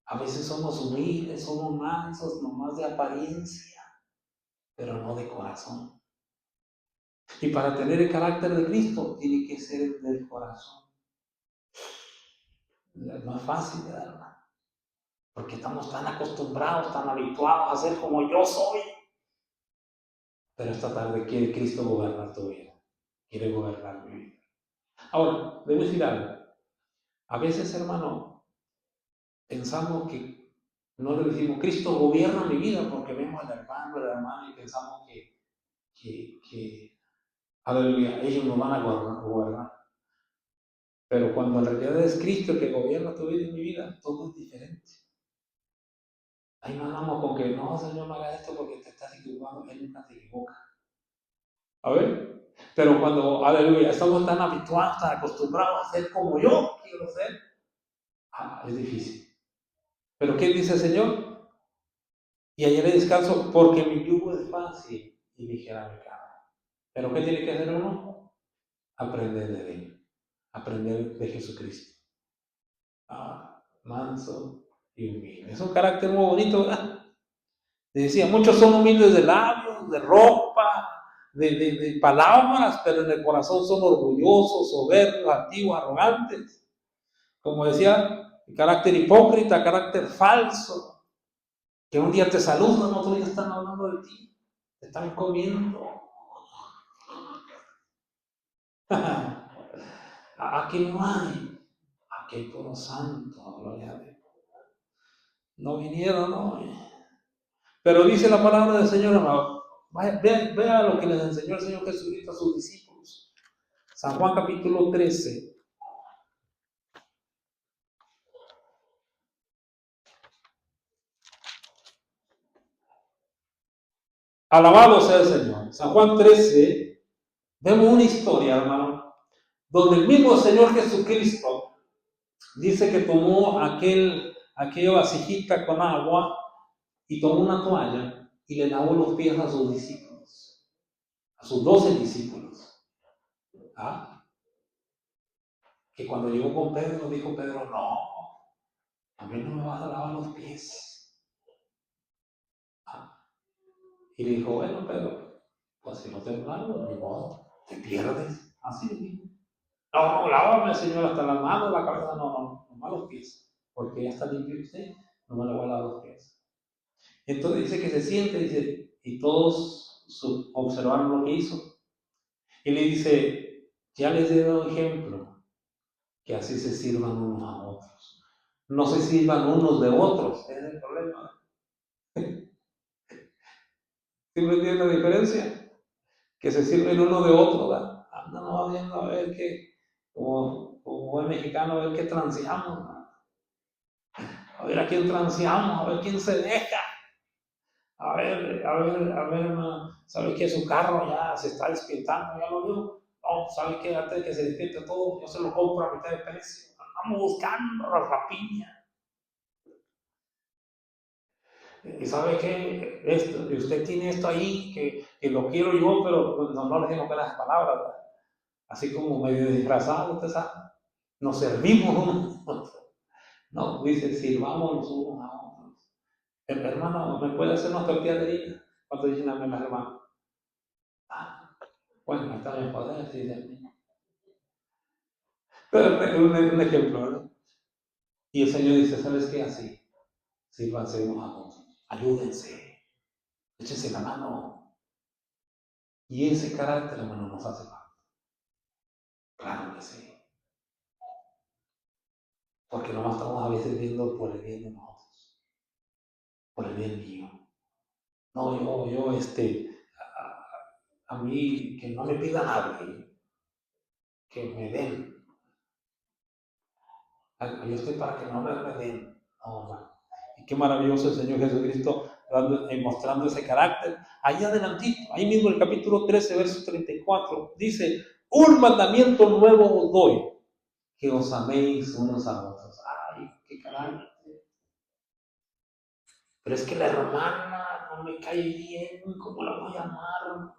A veces somos humildes, somos mansos, nomás de apariencia, pero no de corazón. Y para tener el carácter de Cristo, tiene que ser del corazón. No es fácil, ¿verdad? Porque estamos tan acostumbrados, tan habituados a ser como yo soy. Pero esta tarde quiere Cristo gobernar tu vida. Quiere gobernar mi vida. Ahora, debo decir algo. A veces, hermano, pensamos que no le decimos, Cristo gobierna mi vida, porque vemos al hermano, la hermana, y pensamos que aleluya, ellos nos van a gobernar. Pero cuando en realidad es Cristo el que gobierna tu vida y mi vida, todo es diferente. Ahí no andamos con que, no, Señor, no hagas esto porque te estás equivocando. Él nunca te equivoca. A ver, pero cuando, aleluya, estamos tan habituados, tan acostumbrados a ser como yo quiero ser, es difícil. Pero ¿qué dice el Señor? Y ayer descanso porque mi yugo es fácil y ligera mi carga. ¿Pero qué tiene que hacer uno? Aprender de Él, aprender de Jesucristo. Manso y humilde. Es un carácter muy bonito, ¿verdad? Le decía, muchos son humildes de labios, de ropa, de palabras, pero en el corazón son orgullosos, soberbios, antiguos, arrogantes. Como decía, carácter hipócrita, carácter falso, que un día te saludan, otro día están hablando de ti, te están comiendo. Aquí no hay, aquí hay puro santo, gloria a Dios. No vinieron hoy. Pero dice la palabra del Señor, hermano, vea lo que les enseñó el Señor Jesucristo a sus discípulos. San Juan capítulo 13. Alabado sea el Señor. San Juan 13, vemos una historia, hermano, donde el mismo Señor Jesucristo dice que tomó aquella vasijita con agua y tomó una toalla y le lavó los pies a sus discípulos, a sus 12 discípulos. ¿Ah? Que cuando llegó con Pedro, dijo Pedro, no, a mí no me vas a lavar los pies. ¿Ah? Y le dijo, bueno, Pedro, pues si no te lavo, ni modo, te pierdes. Así. No, lávame, Señor, hasta las manos, la cabeza, no, nomás los pies, porque ya está limpio usted, no me le voy a lavar los pies. Entonces dice que se siente, dice, y todos observaron lo que hizo. Y le dice, ya les he dado ejemplo, que así se sirvan unos a otros. No se sirvan unos de otros, ese es el problema. ¿Sí me entienden la diferencia? Que se sirven uno de otro, ¿verdad? Andamos viendo a ver qué, como buen mexicano, a ver qué transeamos, ¿verdad? A ver a quién transeamos, a ver quién se deja. Hermano, ¿sabe que su carro ya se está despietando? ¿Ya lo vio? No, ¿sabe que antes de que se despierte todo, yo se lo compro a mitad de precio? Andamos buscando la rapiña. Y sabe que esto, y usted tiene esto ahí, que lo quiero yo, pero pues, no le digo que las palabras, ¿verdad? Así como medio disfrazado, usted sabe. Nos servimos unos a otros. No, dice, sirvamos los unos a otros. Hermano, ¿me puede hacer una tortilla de harina? ¿Cuánto dicen a las hermanas? Ah, bueno, está bien, poder, sí, sí. Pero un ejemplo, ¿no? Y el Señor dice, ¿sabes qué? Así, sírvanse unos a otros, ayúdense, échense la mano. Y ese carácter, hermano, nos hace mal. Claro que sí. Porque nomás estamos a veces viendo por el bien de nosotros, por el bien mío. No, a mí, que no me pida nadie, que me den. Yo estoy para que no me den. No, hermano. Y qué maravilloso el Señor Jesucristo mostrando ese carácter. Ahí adelantito, ahí mismo el capítulo 13, verso 34, dice, un mandamiento nuevo os doy, que os améis unos a otros. Ay, qué carácter. Pero es que la hermana no me cae bien, ¿cómo la voy a amar?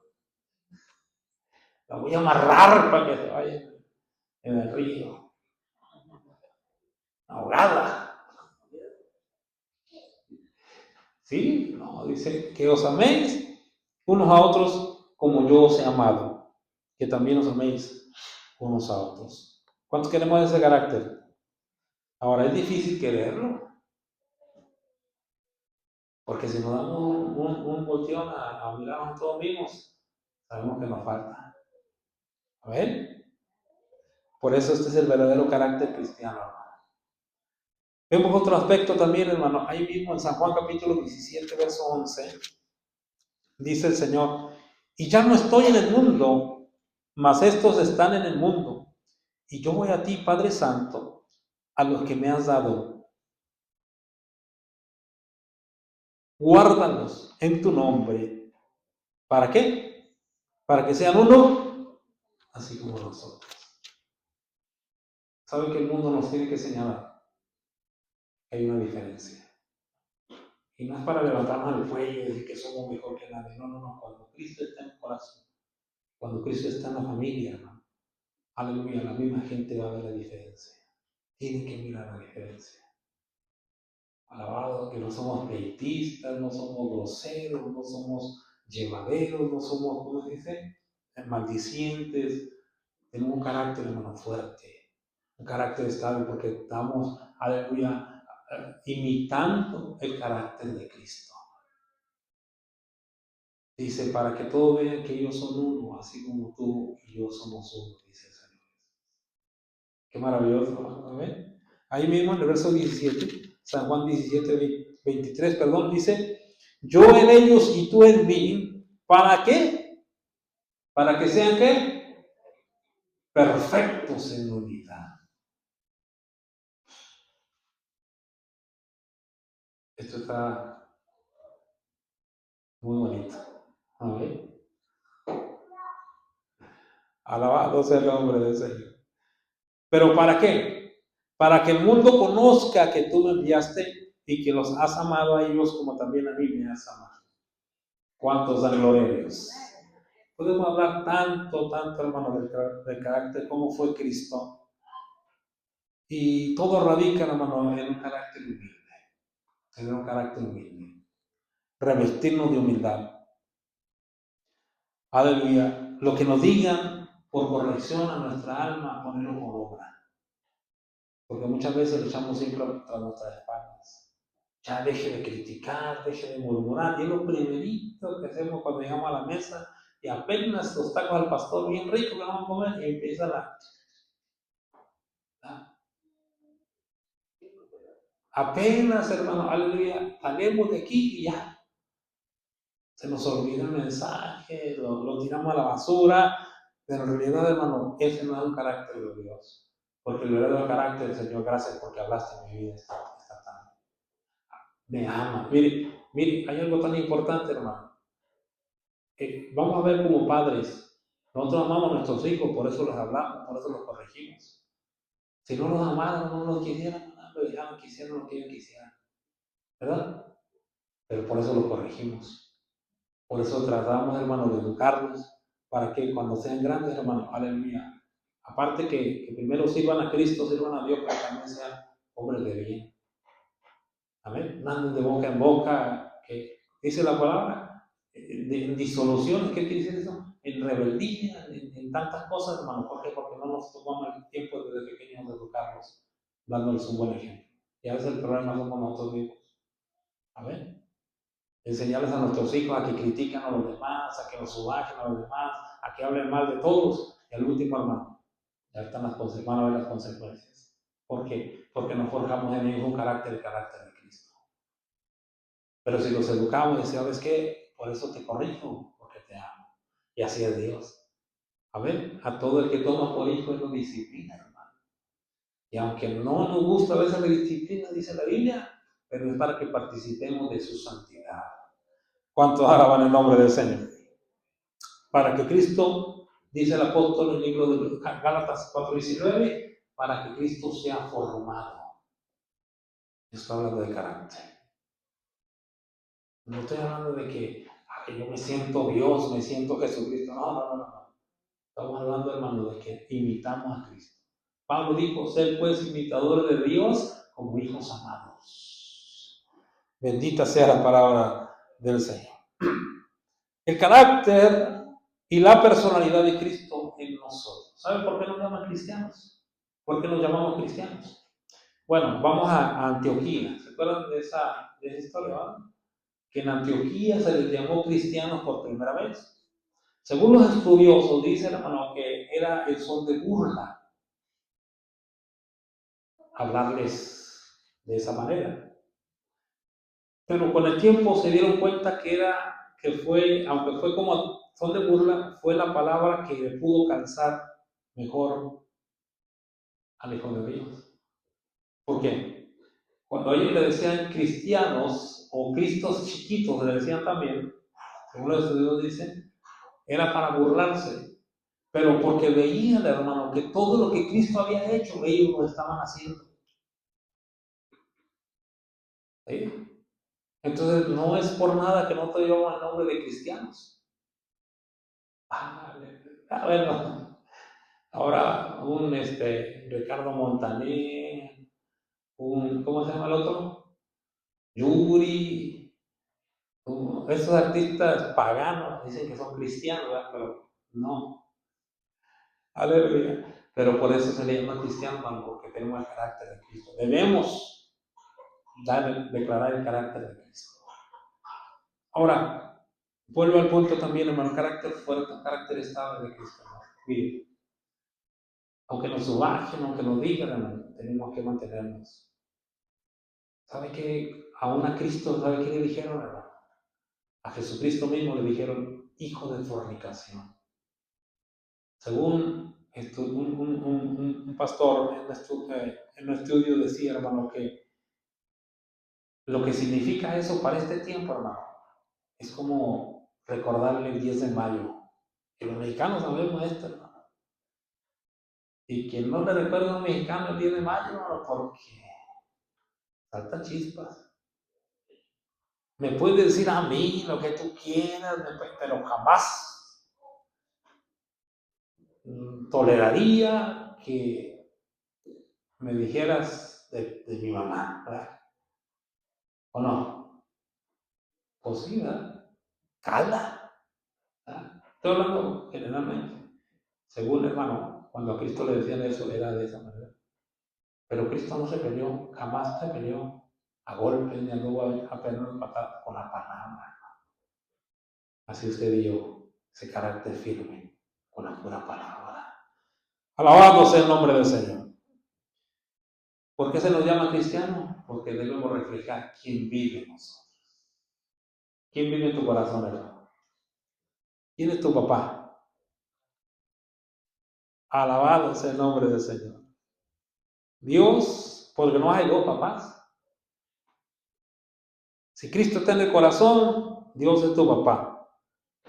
La voy a amarrar para que se vaya en el río, ahogada. ¿Sí? No, dice que os améis unos a otros como yo os he amado, que también os améis unos a otros. ¿Cuántos queremos ese carácter? Ahora es difícil quererlo, porque si nos damos un volteón a mirarnos a todos mismos, sabemos que nos falta. A ver, por eso este es el verdadero carácter cristiano. Vemos otro aspecto también, hermano, ahí mismo en San Juan capítulo 17, verso 11, dice el Señor, y ya no estoy en el mundo, mas estos están en el mundo, y yo voy a ti, Padre Santo, a los que me has dado. Guárdalos en tu nombre. ¿Para qué? Para que sean uno, así como nosotros. ¿Sabe que el mundo nos tiene que señalar? Hay una diferencia. Y no es para levantarnos el cuello y decir que somos mejor que nadie. No, no, no. Cuando Cristo está en el corazón, cuando Cristo está en la familia, hermano, aleluya, la misma gente va a ver la diferencia. Tienen que mirar la diferencia. Alabado que no somos pleitistas, no somos groseros, no somos llevaderos, no somos, ¿cómo se dice? Maldicientes. Tenemos un carácter, hermano, fuerte, un carácter estable, porque estamos, aleluya, imitando el carácter de Cristo. Dice, para que todos vean que ellos son uno, así como tú y yo somos uno, dice el Señor. Qué maravilloso, ¿no? ¿Ven? Ahí mismo en el verso 17, San Juan 17, 23, perdón, dice, yo en ellos y tú en mí, ¿para qué? Para que sean ¿qué? Perfectos en unidad. Esto está muy bonito. A ver. Alabado sea el nombre del Señor. ¿Pero para qué? Para que el mundo conozca que tú me enviaste y que los has amado a ellos como también a mí me has amado. ¿Cuántos dan gloria a Dios? Podemos hablar tanto, tanto, hermano, del carácter, cómo fue Cristo. Y todo radica, hermano, en un carácter humilde. En un carácter humilde. Revestirnos de humildad. Aleluya. Lo que nos digan por corrección a nuestra alma, ponerlo por obra. Porque muchas veces le echamos siempre a nuestras espaldas. Ya deje de criticar, deje de murmurar. Y es lo primerito que hacemos cuando llegamos a la mesa y apenas los tacos al pastor bien rico que vamos a comer y empieza apenas, hermano, aleluya, salimos de aquí y ya. Se nos olvida el mensaje, lo tiramos a la basura, pero en realidad, hermano, ese no es un carácter de Dios. Porque el verdadero carácter del Señor, gracias porque hablaste en mi vida esta tarde. Me ama. Mire, hay algo tan importante, hermano. Vamos a ver como padres. Nosotros amamos a nuestros hijos, por eso los hablamos, por eso los corregimos. Si no los amaran, no los quisieran, no quisieran lo que ellos quisieran. ¿Verdad? pero por eso lo corregimos. Por eso tratamos, hermano, de educarlos, para que cuando sean grandes, hermano, aleluya, aparte que primero sirvan a Cristo, sirvan a Dios, pero también sean hombres de bien. Amén. No anden de boca en boca, que dice la palabra, en disoluciones. ¿Qué quiere decir eso? En rebeldía, en tantas cosas, hermano. ¿Por qué? Porque no nos tomamos el tiempo desde pequeños de educarlos, dándoles un buen ejemplo. Y a veces el problema somos nosotros mismos. Amén. Enseñarles a nuestros hijos a que critiquen a los demás, a que los subajen a los demás, a que hablen mal de todos. Y al último, hermano, ya están van a ver las consecuencias. ¿Por qué? Porque nos forjamos en ellos un carácter, el carácter de Cristo. Pero si los educamos y ¿sabes qué? Por eso te corrijo, porque te amo. Y así es Dios. A ver, a todo el que toma por hijo es lo disciplina, hermano. Y aunque no nos gusta a veces la disciplina, dice la Biblia, pero es para que participemos de su santidad. ¿Cuántos alaban el nombre del Señor? Para que Cristo, dice el apóstol en el libro de Gálatas 4:19, para que Cristo sea formado. Está hablando de carácter. No estoy hablando de que yo me siento Dios, me siento Jesucristo. No. Estamos hablando, hermano, de que imitamos a Cristo. Pablo dijo, ser pues imitadores de Dios como hijos amados. Bendita sea la palabra del Señor. El carácter y la personalidad de Cristo en nosotros. ¿Saben por qué nos llaman cristianos? ¿Por qué nos llamamos cristianos? Bueno, vamos a Antioquía. ¿Se acuerdan de esa historia? ¿No? Que en Antioquía se les llamó cristianos por primera vez. Según los estudiosos, dicen, hermano, que era el son de burla hablarles de esa manera. Pero con el tiempo se dieron cuenta que fue, aunque fue como son de burla, fue la palabra que le pudo calzar mejor al Hijo de Dios. ¿Por qué? Cuando ellos le decían cristianos o cristos chiquitos, le decían también, según los estudiosos dicen, era para burlarse. Pero porque veían, hermano, que todo lo que Cristo había hecho, ellos lo estaban haciendo. ¿Sí? Entonces, no es por nada que no te llevamos el nombre de cristianos. Bueno, ahora un Ricardo Montaner, ¿cómo se llama el otro? Yuri, esos artistas paganos dicen que son cristianos, ¿verdad? Pero no. Aleluya. Pero por eso se le llama cristiano, porque tenemos el carácter de Cristo. Debemos declarar el carácter de Cristo. Ahora, vuelvo al punto también, hermano, carácter fuerte, carácter estable de Cristo. Mire, aunque nos subajen, aunque nos digan, hermano, tenemos que mantenernos. ¿Sabe qué? Aún a Cristo, ¿sabe qué le dijeron, hermano? A Jesucristo mismo le dijeron, hijo de fornicación. Según un pastor en un estudio decía, hermano, que lo que significa eso para este tiempo, hermano, es como recordarle el 10 de mayo. Que los mexicanos sabemos esto, hermano. Y quien no le recuerda a un mexicano el 10 de mayo, hermano, porque salta chispas. Me puedes decir a mí lo que tú quieras, pero jamás toleraría que me dijeras de mi mamá, ¿verdad? ¿O no? Pues sí, ¿verdad? Cala. ¿Verdad? Estoy hablando generalmente. Según hermano, cuando a Cristo le decían eso, era de esa manera. Pero Cristo no se peleó, jamás se peleó a golpes ni anduvo a pelear patadas con la palabra. Así usted y yo, ese carácter firme con la pura palabra. Alabado sea el nombre del Señor. ¿Por qué se nos llama cristiano? Porque debemos reflejar quién vive en nosotros. ¿Quién vive en tu corazón, hermano? ¿Quién es tu papá? Alabado sea el nombre del Señor. Dios, porque no hay dos papás. Si Cristo está en el corazón, Dios es tu papá.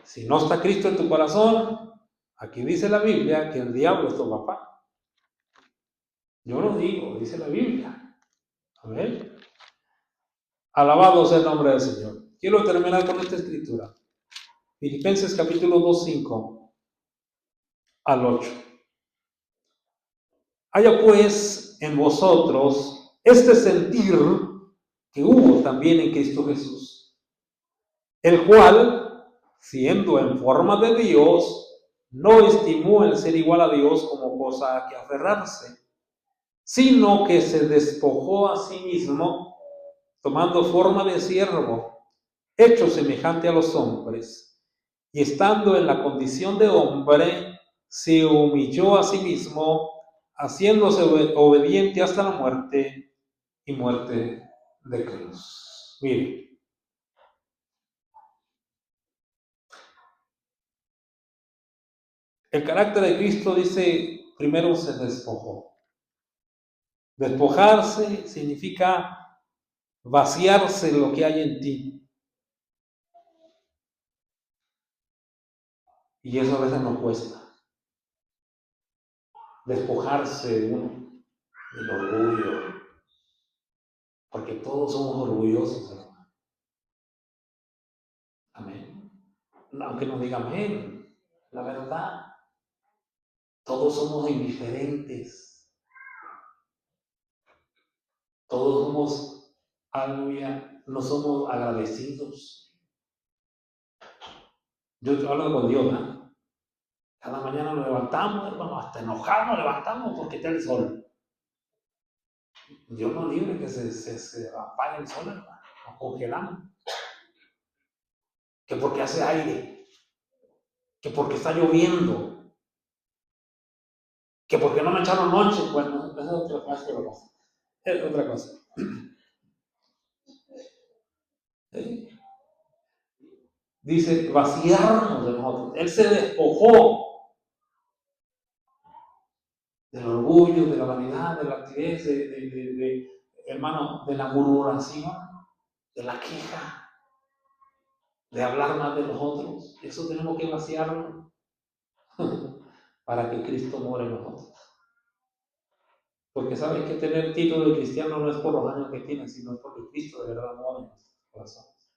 Si no está Cristo en tu corazón, aquí dice la Biblia que el diablo es tu papá. Yo lo digo, dice la Biblia. Amén. Alabado sea el nombre del Señor. Quiero terminar con esta escritura. Filipenses capítulo 2, 5 al 8. Haya pues en vosotros este sentir que hubo también en Cristo Jesús, el cual, siendo en forma de Dios, no estimó el ser igual a Dios como cosa a que aferrarse, sino que se despojó a sí mismo, tomando forma de siervo, hecho semejante a los hombres, y estando en la condición de hombre, se humilló a sí mismo, haciéndose obediente hasta la muerte y muerte de cruz. Mire, el carácter de Cristo dice, primero se despojó. Despojarse significa vaciarse lo que hay en ti. Y eso a veces nos cuesta. Despojarse del orgullo. Porque todos somos orgullosos, hermano. Amén. Aunque no diga amén, la verdad. Todos somos indiferentes. Todos somos, aleluya, no somos agradecidos. Yo hablo con Dios, ¿no? Cada mañana nos levantamos, hermano, hasta enojados nos levantamos porque está el sol. Dios nos libre que se apague el sol, hermano. Nos congelamos. Que porque hace aire. Que porque está lloviendo. Que porque no me echaron noche. Bueno, esa es otra cosa. Es otra cosa. ¿Sí? Dice, vaciarnos de nosotros. Él se despojó del orgullo, de la vanidad, de la actividad, hermano, de la murmuración, de la queja, de hablar más de nosotros. Eso tenemos que vaciarnos para que Cristo more en nosotros. Porque sabes que tener título de cristiano no es por los años que tienes, sino porque Cristo de verdad mora en nuestros corazones.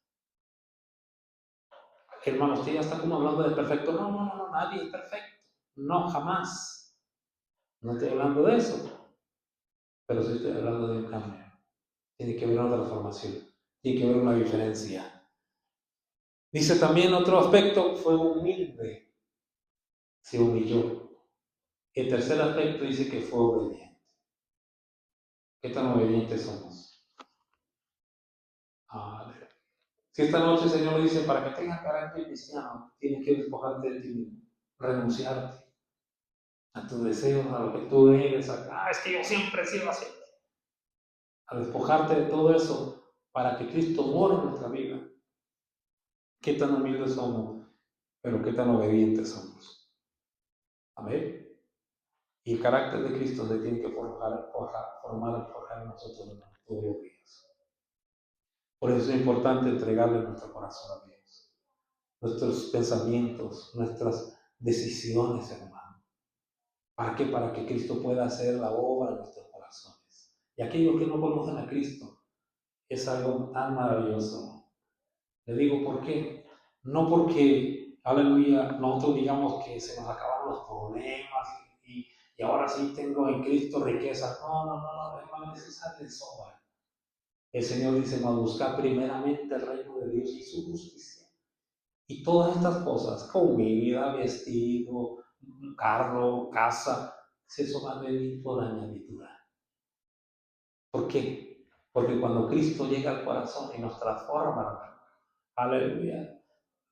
Hermano, usted ya está como hablando de perfecto. No, nadie es perfecto. No, jamás. No estoy hablando de eso. Pero sí estoy hablando de un cambio. Tiene que haber una transformación. Tiene que haber una diferencia. Dice también otro aspecto, fue humilde. Se humilló. El tercer aspecto dice que fue obediente. ¿Qué tan obedientes somos? Si esta noche el Señor le dice, para que tengas carácter cristiano, tienes que despojarte de ti mismo, renunciarte a tus deseos, a lo que tú eres, es que yo siempre he sido así. A despojarte de todo eso para que Cristo more en nuestra vida. Qué tan humildes somos, pero qué tan obedientes somos. Amén. Y el carácter de Cristo se tiene que formar en nosotros todos los días. Por eso es importante entregarle nuestro corazón a Dios, nuestros pensamientos, nuestras decisiones, hermano. ¿Para qué? Para que Cristo pueda hacer la obra en nuestros corazones. Y aquellos que no conocen a Cristo, es algo tan maravilloso. Le digo, ¿por qué? No porque, aleluya, nosotros digamos que se nos acabaron los problemas y ahora sí tengo en Cristo riqueza. No, hermano, eso sale de sobra. El Señor dice, mas buscar primeramente el reino de Dios y su justicia. Y todas estas cosas, comida, vestido, carro, casa, eso va a venir por añadidura. ¿Por qué? Porque cuando Cristo llega al corazón y nos transforma, aleluya,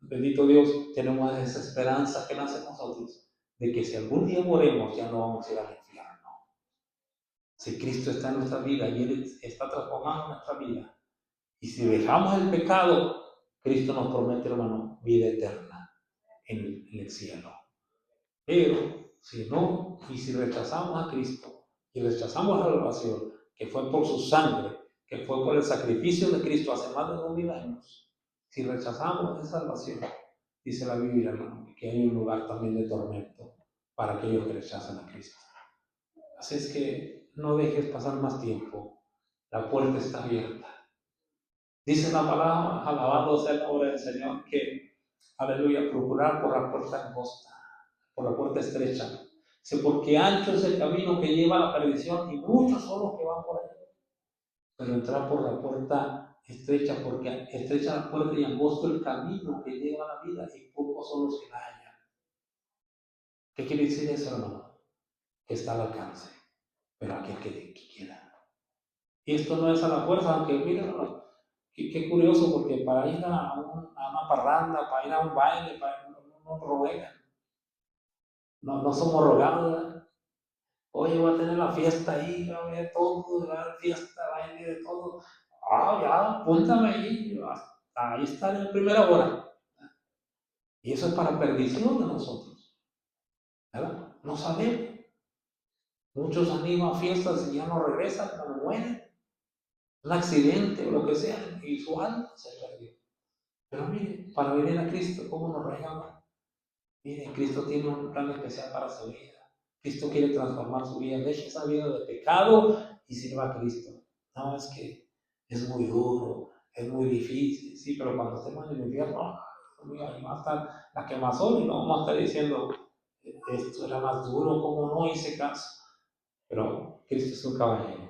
bendito Dios, tenemos esa esperanza que nace en nosotros, de que si algún día moremos ya no vamos a ir al infierno. Si Cristo está en nuestra vida y Él está transformando nuestra vida, y si dejamos el pecado, Cristo nos promete, hermano, vida eterna en el cielo. Pero si no, y si rechazamos a Cristo y rechazamos la salvación, que fue por su sangre, que fue por el sacrificio de Cristo hace más de 2000 años, si rechazamos esa salvación, dice la Biblia, hermano, que hay un lugar también de tormento para aquellos que rechazan a Cristo. Así es que no dejes pasar más tiempo, la puerta está abierta. Dice la palabra, alabado sea el nombre del Señor, que, aleluya, procurar por la puerta angosta, por la puerta estrecha. Dice, porque ancho es el camino que lleva a la perdición y muchos son los que van por ahí. Pero entrar por la puerta estrecha, porque estrecha la puerta y angosto el camino que lleva a la vida y pocos son los que la hallan. ¿Qué quiere decir eso, hermano? Que está al alcance, pero aquel que quiera. Y esto no es a la fuerza, aunque miren, qué curioso, porque para ir a una parranda, para ir a un baile, no ruegan. No somos rogados, ¿verdad? Oye, voy a tener la fiesta ahí, va a haber todo, va a haber fiesta, baile, de todo. Ya, apúntame ahí, ahí está en la primera hora. Y eso es para perdición de nosotros, ¿verdad? No sabemos. Muchos han ido a fiestas y ya no regresan, cuando mueren. Un accidente o lo que sea, y su alma se perdió. Pero mire, para venir a Cristo, ¿cómo nos regala? Mire, Cristo tiene un plan especial para su vida. Cristo quiere transformar su vida. Deje esa vida de pecado y sirva a Cristo. No, es que es muy duro, es muy difícil, sí, pero cuando estemos en el infierno, ahí va a estar la quemazón y no vamos a estar diciendo, esto era más duro, ¿cómo no hice caso? Pero Cristo es un caballero.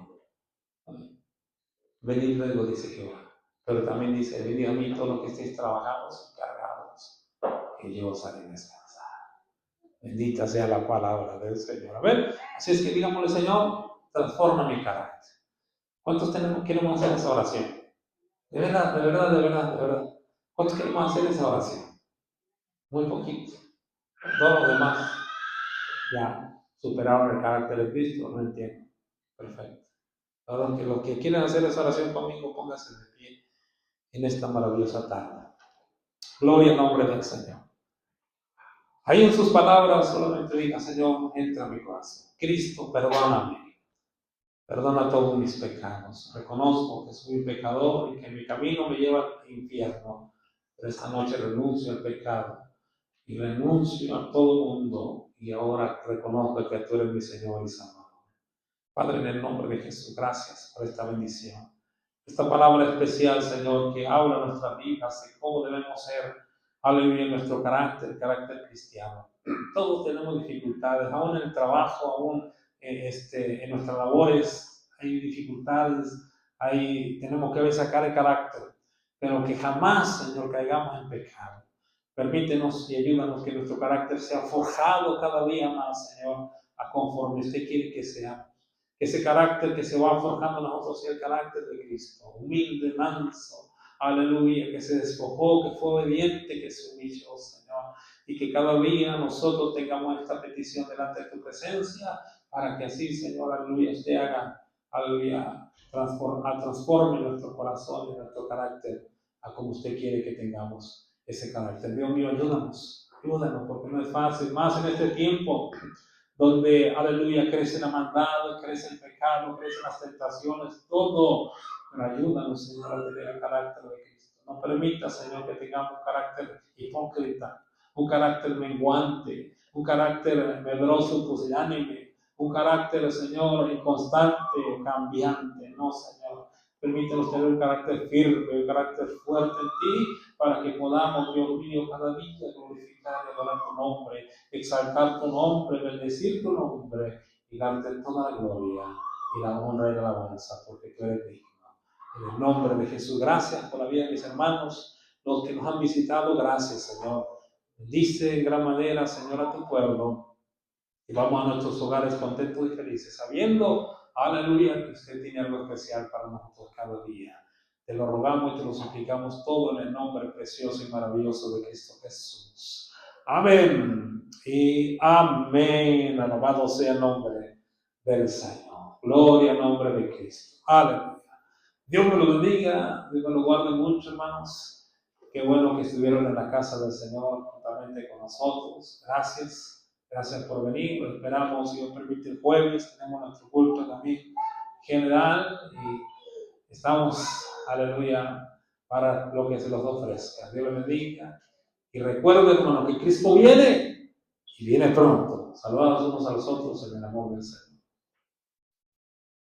Venid luego, dice Jehová. Pero también dice, venid a mí todos los que estéis trabajados y cargados, que yo os haré descansar. Bendita sea la palabra del Señor. A ver, así es que digámosle, Señor, transforma mi carácter. ¿Cuántos queremos hacer esa oración? De verdad, de verdad, de verdad, de verdad. ¿Cuántos queremos hacer esa oración? Muy poquito. Todos los demás ya superaron el carácter de Cristo, no entiendo. Perfecto. Ahora, los que quieren hacer esa oración conmigo, pónganse de pie en esta maravillosa tarde. Gloria al nombre del Señor. Ahí en sus palabras solamente diga, Señor, entra a mi corazón. Cristo, perdóname. Perdona todos mis pecados. Reconozco que soy un pecador y que mi camino me lleva al infierno. Pero esta noche renuncio al pecado y renuncio a todo mundo. Y ahora reconozco que tú eres mi Señor y Salvador. Padre, en el nombre de Jesús, gracias por esta bendición. Esta palabra especial, Señor, que habla nuestras vidas y cómo debemos ser, aleluya, nuestro carácter cristiano. Todos tenemos dificultades, aún en el trabajo, aún en nuestras labores, hay dificultades, tenemos que sacar el carácter, pero que jamás, Señor, caigamos en pecado. Permítenos y ayúdanos que nuestro carácter sea forjado cada día más, Señor, a conforme usted quiere que seamos. Que ese carácter que se va forjando en nosotros sea el carácter de Cristo, humilde, manso, aleluya, que se despojó, que fue obediente, que se humilló, Señor, y que cada día nosotros tengamos esta petición delante de tu presencia, para que así, Señor, aleluya, usted haga, aleluya, transforme nuestro corazón y nuestro carácter a como usted quiere que tengamos ese carácter. Dios mío, ayúdanos, porque no es fácil, más en este tiempo donde, aleluya, crece la maldad, crece el pecado, crecen las tentaciones, todo. Pero ayúdanos, Señor, a tener el carácter de Cristo. No permita, Señor, que tengamos un carácter hipócrita, un carácter menguante, un carácter medroso, pusilánime, un carácter, Señor, inconstante, cambiante. No, Señor. Permítanos tener un carácter firme, un carácter fuerte en ti, para que podamos, Dios mío, cada día glorificar y adorar tu nombre, exaltar tu nombre, bendecir tu nombre y darte toda la gloria y la honra y la alabanza, porque tú eres digno. En el nombre de Jesús, gracias por la vida de mis hermanos, los que nos han visitado, gracias, Señor. Bendice en gran manera, Señor, a tu pueblo y vamos a nuestros hogares contentos y felices, sabiendo, aleluya, que usted tiene algo especial para nosotros cada día. Te lo rogamos y te lo suplicamos todo en el nombre precioso y maravilloso de Cristo Jesús. Amén y amén. Alabado sea el nombre del Señor. Gloria al nombre de Cristo. Aleluya. Dios me lo bendiga, Dios me lo guarde mucho, hermanos. Qué bueno que estuvieron en la casa del Señor juntamente con nosotros. Gracias. Gracias por venir. Lo esperamos, si Dios permite, el jueves. Tenemos nuestro culto también general y estamos, aleluya, para lo que se los ofrezca. Dios les bendiga. Y recuerden, hermano, que Cristo viene y viene pronto. Saludados unos a los otros en el amor del Señor.